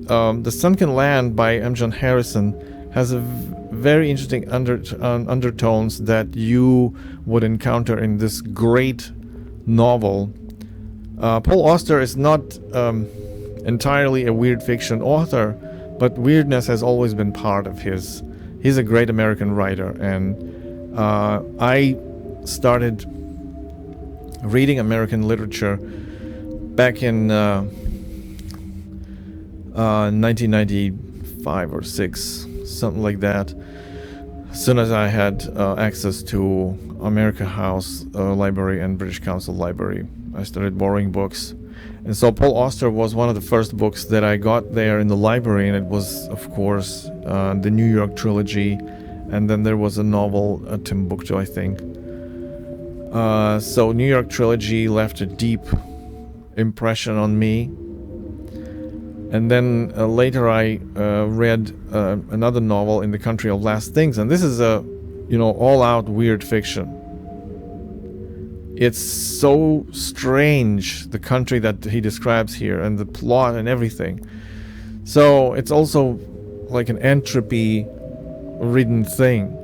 The Sunken Land by M. John Harrison has a very interesting undertones that you would encounter in this great novel. Paul Auster is not entirely a weird fiction author, but weirdness has always been part of his. He's a great American writer, and I started reading American literature back in 1995 or 6, something like that. As soon as I had access to America House Library and British Council Library, I started borrowing books. And so Paul Auster was one of the first books that I got there in the library, and it was, of course, the New York trilogy, and then there was a novel, Timbuktu, I think. So New York trilogy left a deep impression on me. And then later I read another novel, In the Country of Last Things, and this is a, all-out weird fiction. It's so strange, the country that he describes here, and the plot and everything. So it's also like an entropy-ridden thing.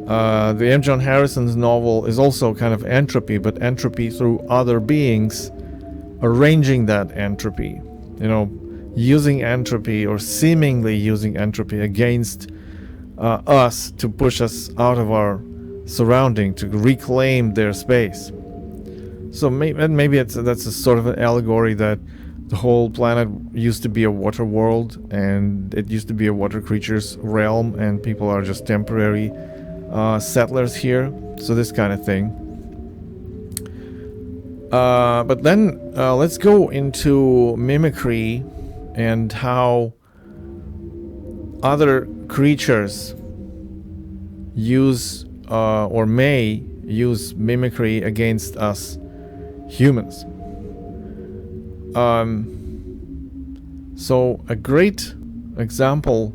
The M. John Harrison's novel is also kind of entropy, but entropy through other beings arranging that entropy. Using entropy, or seemingly using entropy against us to push us out of our surrounding, to reclaim their space. So maybe that's a sort of an allegory that the whole planet used to be a water world, and it used to be a water creature's realm, and people are just temporary settlers here. So this kind of thing. But then let's go into mimicry and how other creatures use or may use mimicry against us humans. So a great example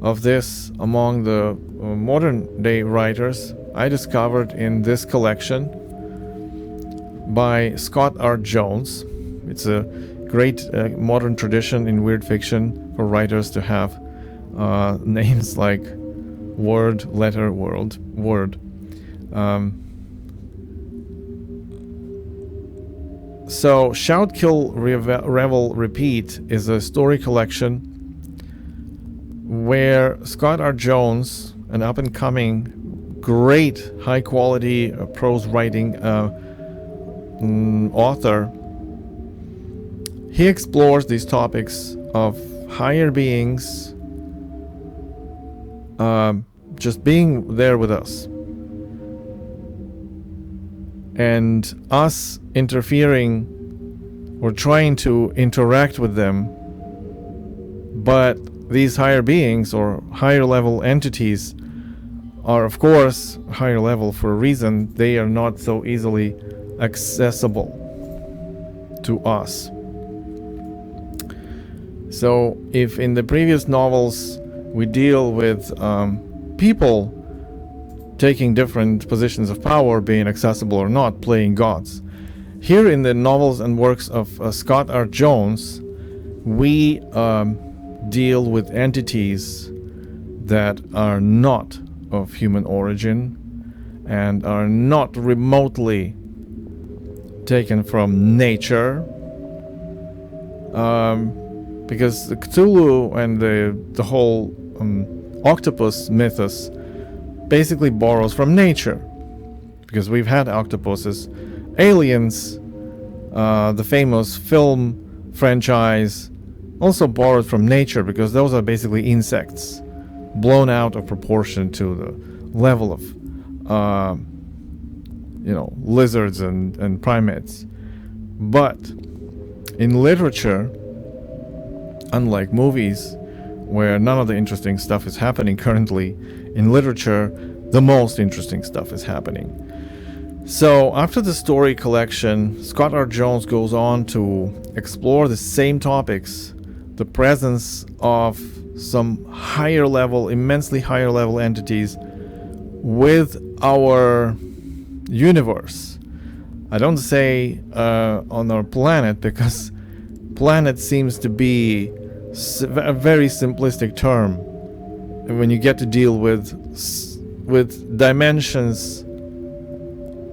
of this among the modern day writers I discovered in this collection by Scott R. Jones. It's a great modern tradition in weird fiction for writers to have names like word, letter, world, word. So Shout, Kill, Revel, Repeat is a story collection where Scott R. Jones, an up-and-coming, great, high-quality prose writing author, he explores these topics of higher beings just being there with us, and us interfering or trying to interact with them. But these higher beings or higher level entities are, of course, higher level for a reason. They are not so easily accessible to us. So if in the previous novels we deal with people taking different positions of power, being accessible or not, playing gods, here in the novels and works of Scott R. Jones, we deal with entities that are not of human origin and are not remotely taken from nature, because the Cthulhu and the whole octopus mythos basically borrows from nature, because we've had octopuses. Aliens, the famous film franchise, also borrowed from nature, because those are basically insects blown out of proportion to the level of lizards and primates. But in literature, unlike movies where none of the interesting stuff is happening currently, in literature the most interesting stuff is happening. So after the story collection, Scott R. Jones goes on to explore the same topics, the presence of some higher level, immensely higher level entities with our universe. I don't say on our planet, because planet seems to be a very simplistic term when you get to deal with dimensions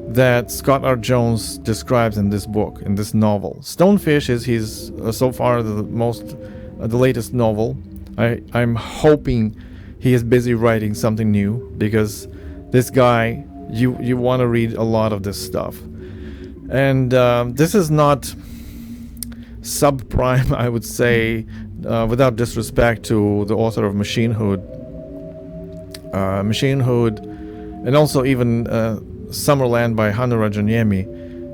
that Scott R. Jones describes in this book, in this novel. Stonefish is his so far the latest novel. I'm hoping he is busy writing something new, because this guy, you want to read a lot of this stuff. And this is not subprime, I would say, without disrespect to the author of Machinehood, and also even Summerland by Hannu Rajaniemi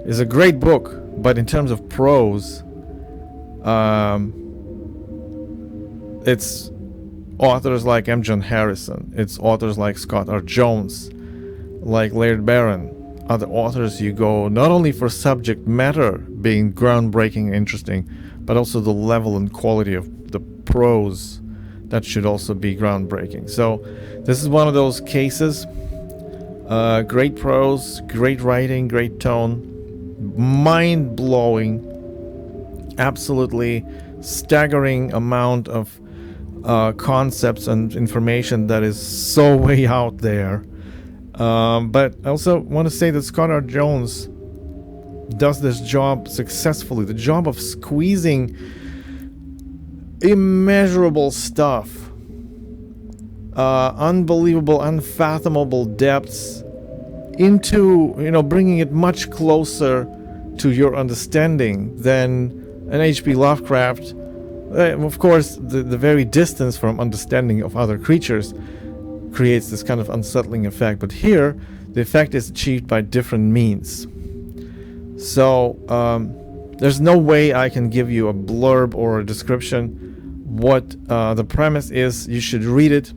is a great book, but in terms of prose, it's authors like M. John Harrison, it's authors like Scott R. Jones, like Laird Barron, other authors you go not only for subject matter being groundbreaking and interesting, but also the level and quality of the prose that should also be groundbreaking. So this is one of those cases. Great prose, great writing, great tone, mind-blowing, absolutely staggering amount of concepts and information that is so way out there. But I also want to say that Scott R. Jones does this job successfully, the job of squeezing immeasurable stuff, unbelievable, unfathomable depths into, bringing it much closer to your understanding than an H.P. Lovecraft. Of course, the very distance from understanding of other creatures creates this kind of unsettling effect, but here the effect is achieved by different means. So there's no way I can give you a blurb or a description. What the premise is, you should read it.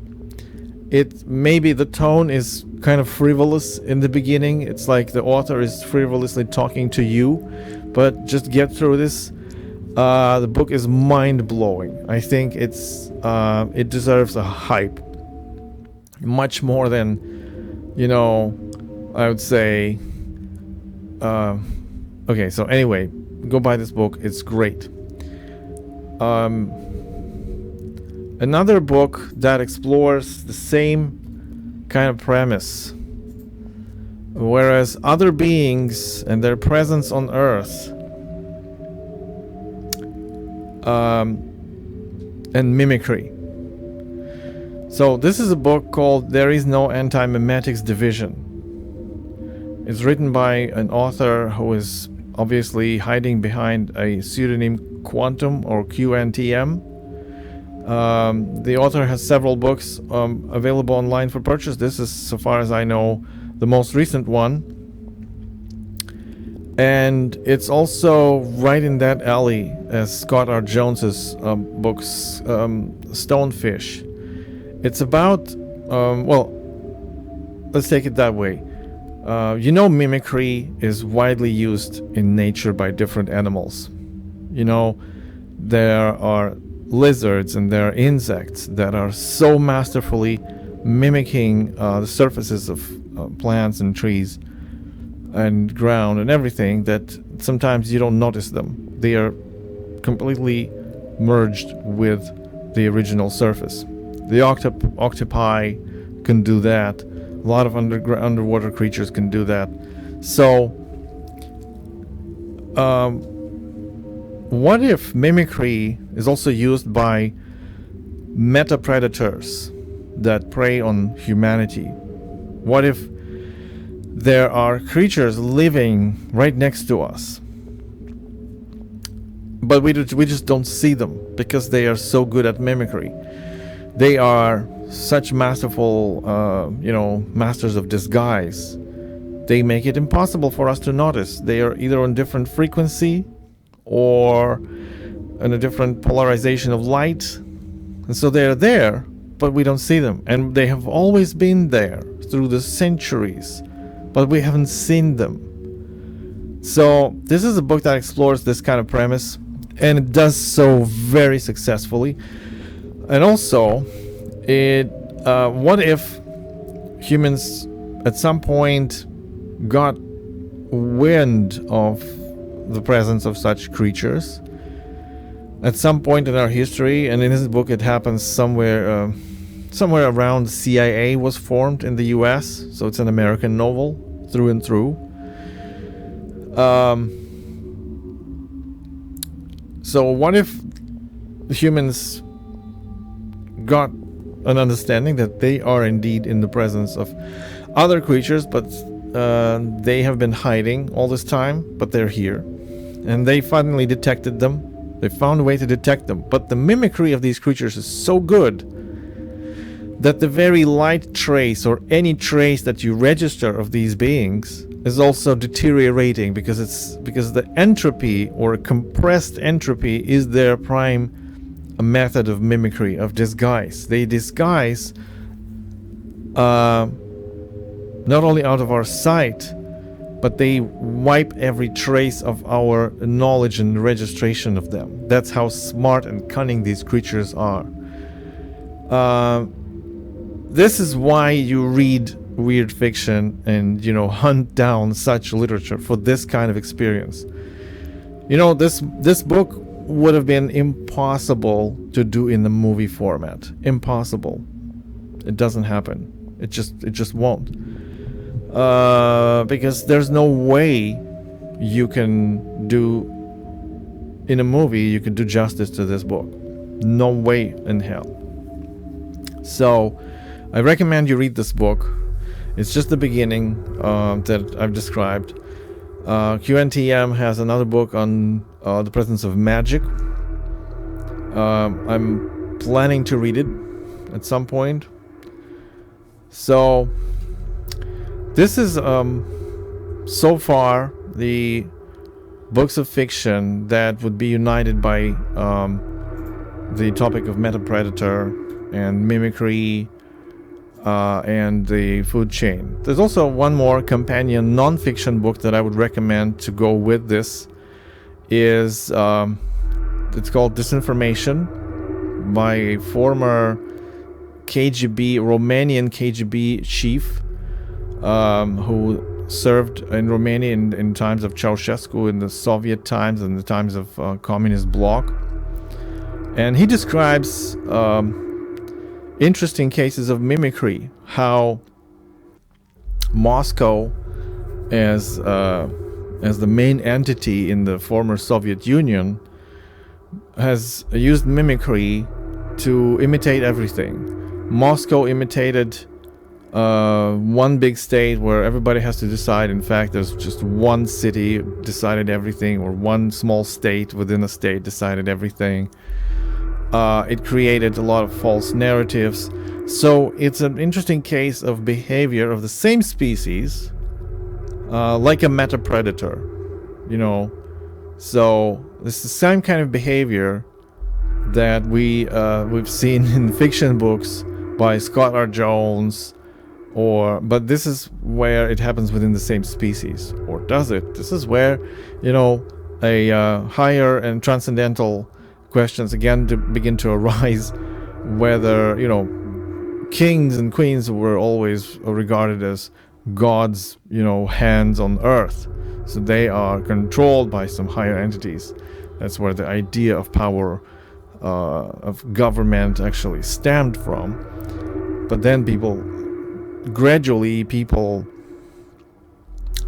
Maybe the tone is kind of frivolous in the beginning. It's like the author is frivolously talking to you, but just get through this. The book is mind-blowing. I think it deserves a hype, much more than, I would say. Okay, so anyway, go buy this book. It's great. Another book that explores the same kind of premise, whereas other beings and their presence on Earth, and mimicry. So this is a book called There Is No Anti-Memetics Division. It's written by an author who is obviously hiding behind a pseudonym Quantum or qntm. The author has several books available online for purchase. This is, so far as I know, the most recent one. And it's also right in that alley as Scott R. Jones's books, Stonefish. It's about, let's take it that way. Mimicry is widely used in nature by different animals. There are lizards and there are insects that are so masterfully mimicking the surfaces of plants and trees and ground and everything that sometimes you don't notice them. They are completely merged with the original surface. The octopi can do that. A lot of underwater creatures can do that. So, what if mimicry is also used by meta-predators that prey on humanity? What if there are creatures living right next to us, but we just don't see them because they are so good at mimicry? They are such masterful, masters of disguise. They make it impossible for us to notice. They are either on different frequency or in a different polarization of light. And so they're there, but we don't see them. And they have always been there through the centuries, but we haven't seen them. So this is a book that explores this kind of premise, and it does so very successfully. And also, what if humans at some point got wind of the presence of such creatures at some point in our history? And in this book it happens somewhere somewhere around CIA was formed in the US, so it's an American novel through and through. So what if humans got an understanding that they are indeed in the presence of other creatures, but they have been hiding all this time, but they're here. And they finally detected them. They found a way to detect them. But the mimicry of these creatures is so good that the very light trace or any trace that you register of these beings is also deteriorating, because the entropy or compressed entropy is their prime method of mimicry, of disguise. They disguise not only out of our sight, but they wipe every trace of our knowledge and registration of them. That's how smart and cunning these creatures are. This is why you read weird fiction and, hunt down such literature for this kind of experience. This book would have been impossible to do in the movie format. Impossible. It doesn't happen. It just won't. Because there's no way you can do in a movie you can do justice to this book. No way in hell. So I recommend you read this book. It's just the beginning that I've described. qntm has another book on the presence of magic. I'm planning to read it at some point. So this is so far the books of fiction that would be united by the topic of meta-predator and mimicry and the food chain. There's also one more companion non-fiction book that I would recommend to go with this. It's called Disinformation by a former Romanian KGB chief who served in Romania in times of Ceausescu, in the Soviet times, and the times of communist bloc. And he describes interesting cases of mimicry, how Moscow, as the main entity in the former Soviet Union, has used mimicry to imitate everything. Moscow imitated one big state where everybody has to decide. In fact, there's just one city decided everything, or one small state within a state decided everything. It created a lot of false narratives. So it's an interesting case of behavior of the same species, like a meta-predator, So it's the same kind of behavior that we've seen in fiction books by Scott R. Jones, but this is where it happens within the same species. Or does it? This is where, a higher and transcendental questions again begin to arise, whether kings and queens were always regarded as God's hands on earth, so they are controlled by some higher entities. That's where the idea of power of government actually stemmed from. But then gradually people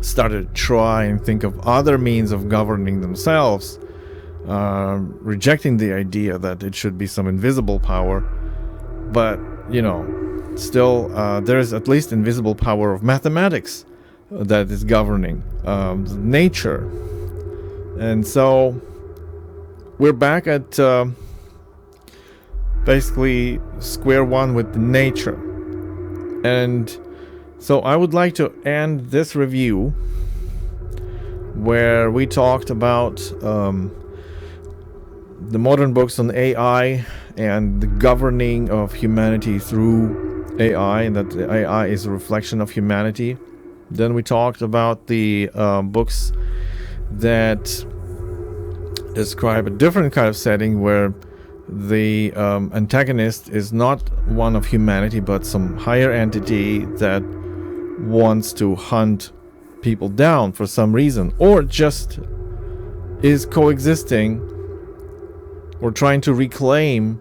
started to try and think of other means of governing themselves, rejecting the idea that it should be some invisible power. But still there is at least invisible power of mathematics that is governing nature. And so we're back at basically square one with nature. And so I would like to end this review where we talked about the modern books on AI and the governing of humanity through AI, and that the AI is a reflection of humanity. Then we talked about the books that describe a different kind of setting where the antagonist is not one of humanity but some higher entity that wants to hunt people down for some reason, or just is coexisting or trying to reclaim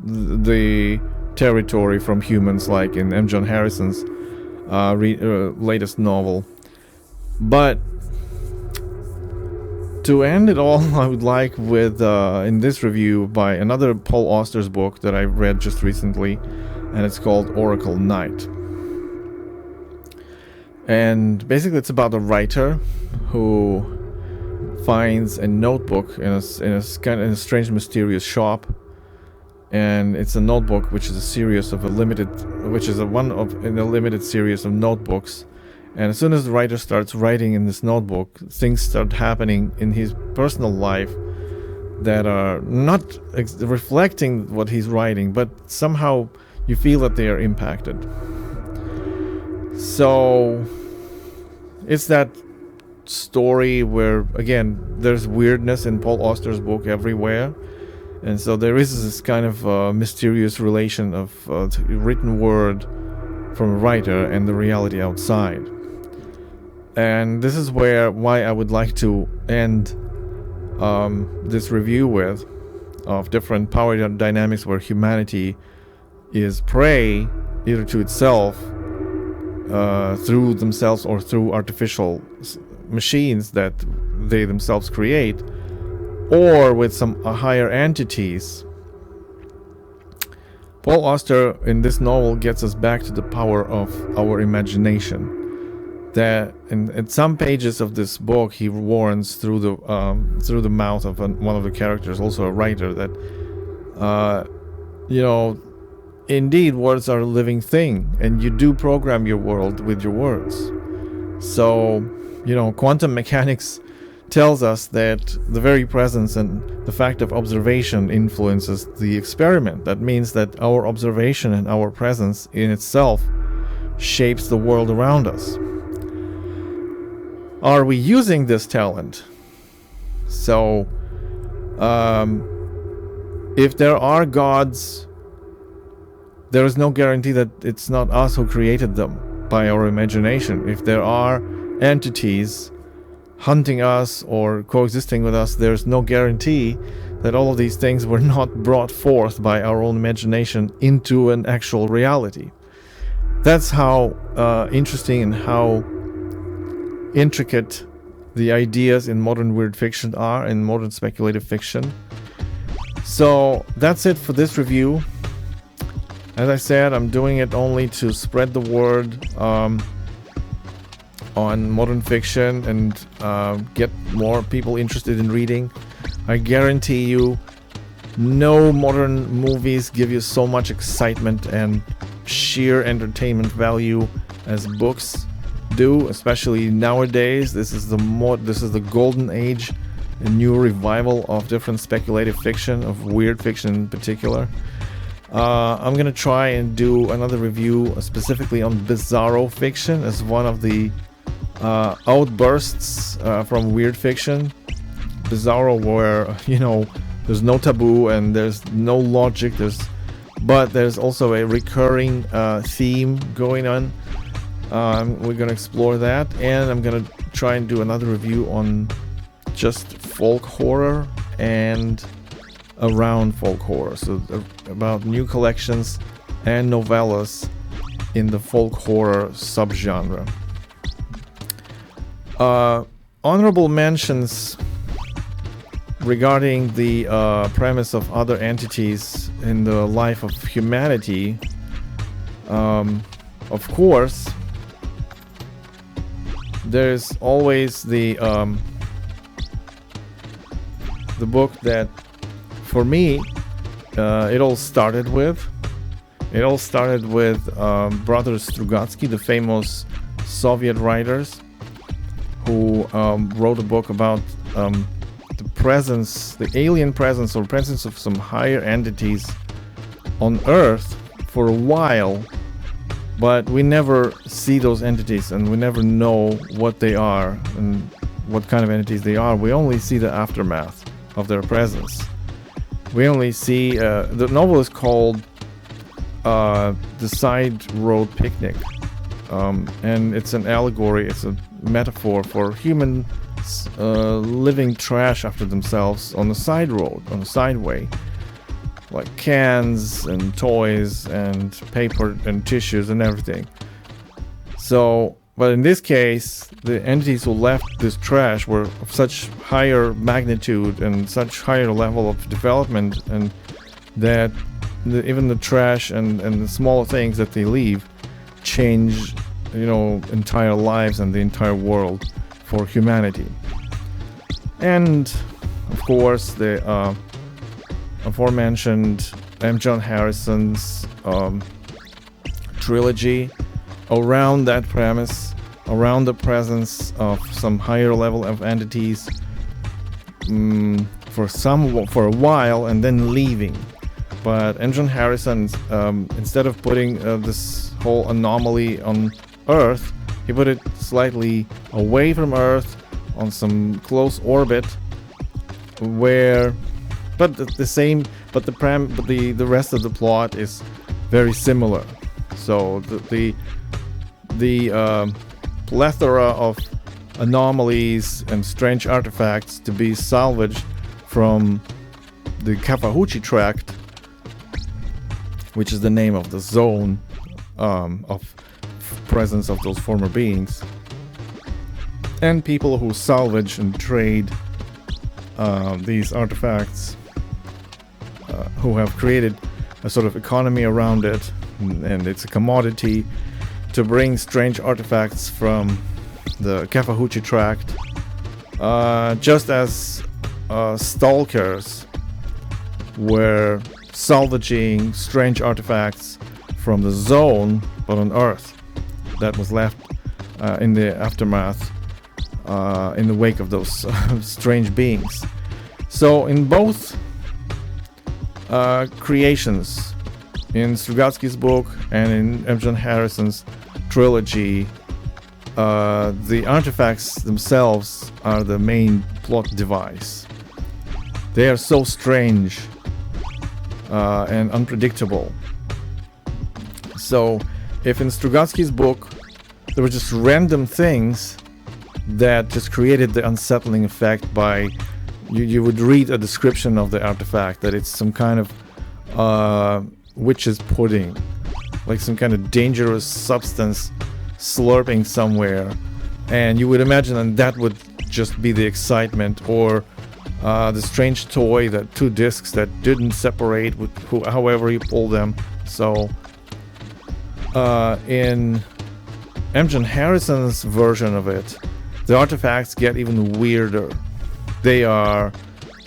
the territory from humans, like in M. John Harrison's latest novel. But to end it all, I would like with in this review by another Paul Auster's book that I read just recently, and it's called Oracle Night. And basically it's about a writer who finds a notebook in a strange, mysterious shop, and it's a notebook which is a series of a limited series of notebooks. And as soon as the writer starts writing in this notebook, things start happening in his personal life that are not reflecting what he's writing, but somehow you feel that they are impacted. So it's that story where, again, there's weirdness in Paul Auster's book everywhere. And so there is this kind of mysterious relation of written word from a writer and the reality outside. And this is why I would like to end this review with, of different power dynamics where humanity is prey either to itself through themselves or through artificial machines that they themselves create, or with some higher entities. Paul Auster in this novel gets us back to the power of our imagination. That in some pages of this book, he warns through the mouth of one of the characters, also a writer, that indeed words are a living thing, and you do program your world with your words. So quantum mechanics tells us that the very presence and the fact of observation influences the experiment. That means that our observation and our presence in itself shapes the world around us. Are we using this talent? So, if there are gods, there is no guarantee that it's not us who created them by our imagination. If there are entities hunting us or coexisting with us, there's no guarantee that all of these things were not brought forth by our own imagination into an actual reality. That's how interesting and how intricate the ideas in modern weird fiction are, in modern speculative fiction. So that's it for this review. As I said, I'm doing it only to spread the word on modern fiction and get more people interested in reading. I guarantee you, no modern movies give you so much excitement and sheer entertainment value as books do, especially nowadays. This is the golden age, a new revival of different speculative fiction, of weird fiction in particular. I'm gonna try and do another review specifically on bizarro fiction as one of the outbursts from weird fiction. Bizarro, where there's no taboo and there's no logic, but there's also a recurring theme going on. We're gonna explore that, and I'm gonna try and do another review on just folk horror and around folk horror, so about new collections and novellas in the folk horror subgenre. Honorable mentions regarding the premise of other entities in the life of humanity. Of course, there's always the book that, for me, it all started with brothers Strugatsky, the famous Soviet writers, who wrote a book about the alien presence or presence of some higher entities on Earth for a while, but we never see those entities and we never know what they are and what kind of entities they are. We only see the aftermath of their presence. We only see the novel is called The Side Road Picnic, and it's an allegory, it's a metaphor for humans living trash after themselves on the side road, on the sideway, like cans and toys and paper and tissues and everything. So, but in this case, the entities who left this trash were of such higher magnitude and such higher level of development, and that even the trash and the small things that they leave change, entire lives and the entire world for humanity. And of course, the aforementioned M. John Harrison's trilogy around that premise, around the presence of some higher level of entities for a while and then leaving. But M. John Harrison, instead of putting this whole anomaly on Earth, he put it slightly away from Earth on some close orbit, where, but the rest of the plot is very similar. So the plethora of anomalies and strange artifacts to be salvaged from the Kawahuchi Tract, which is the name of the zone of presence of those former beings, and people who salvage and trade these artifacts, who have created a sort of economy around it, and it's a commodity to bring strange artifacts from the Kawahuchi Tract, just as stalkers were salvaging strange artifacts from the zone, but on Earth, that was left in the aftermath, in the wake of those strange beings. So in both creations, in Strugatsky's book and in M. John Harrison's trilogy, the artifacts themselves are the main plot device. They are so strange and unpredictable. So if in Strugatsky's book there were just random things that just created the unsettling effect by, you would read a description of the artifact that it's some kind of witch's pudding, like some kind of dangerous substance slurping somewhere, and you would imagine that would just be the excitement, or the strange toy, that two discs that didn't separate however you pull them. So in M. John Harrison's version of it, the artifacts get even weirder. They are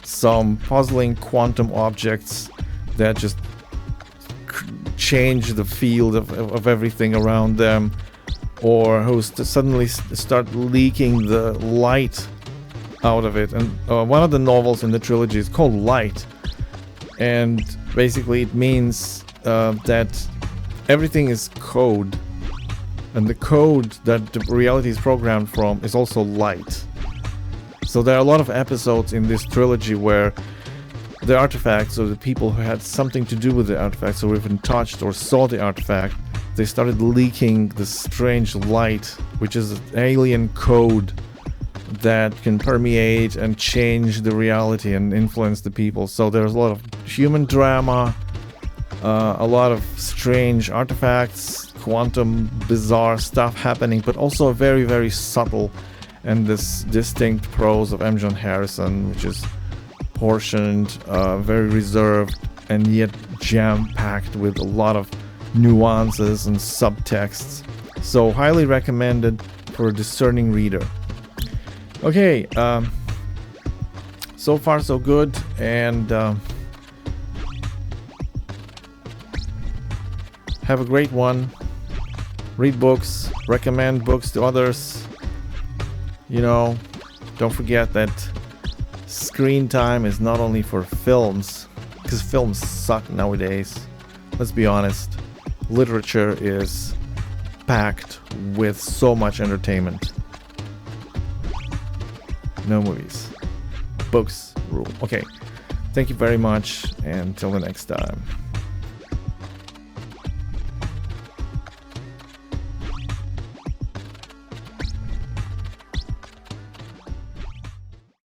some puzzling quantum objects that just change the field of everything around them, or who suddenly start leaking the light out of it. And one of the novels in the trilogy is called Light, and basically it means that everything is code, and the code that the reality is programmed from is also light. So there are a lot of episodes in this trilogy where the artifacts, or the people who had something to do with the artifacts, or even touched or saw the artifact, they started leaking this strange light, which is an alien code that can permeate and change the reality and influence the people. So there's a lot of human drama, a lot of strange artifacts, quantum bizarre stuff happening, but also a very, very subtle and this distinct prose of M. John Harrison, which is portioned, very reserved, and yet jam-packed with a lot of nuances and subtexts. So highly recommended for a discerning reader. Okay, so far so good, and have a great one. Read books, recommend books to others. Don't forget that screen time is not only for films, because films suck nowadays. Let's be honest. Literature is packed with so much entertainment. No movies. Books rule. Okay. Thank you very much, and till the next time.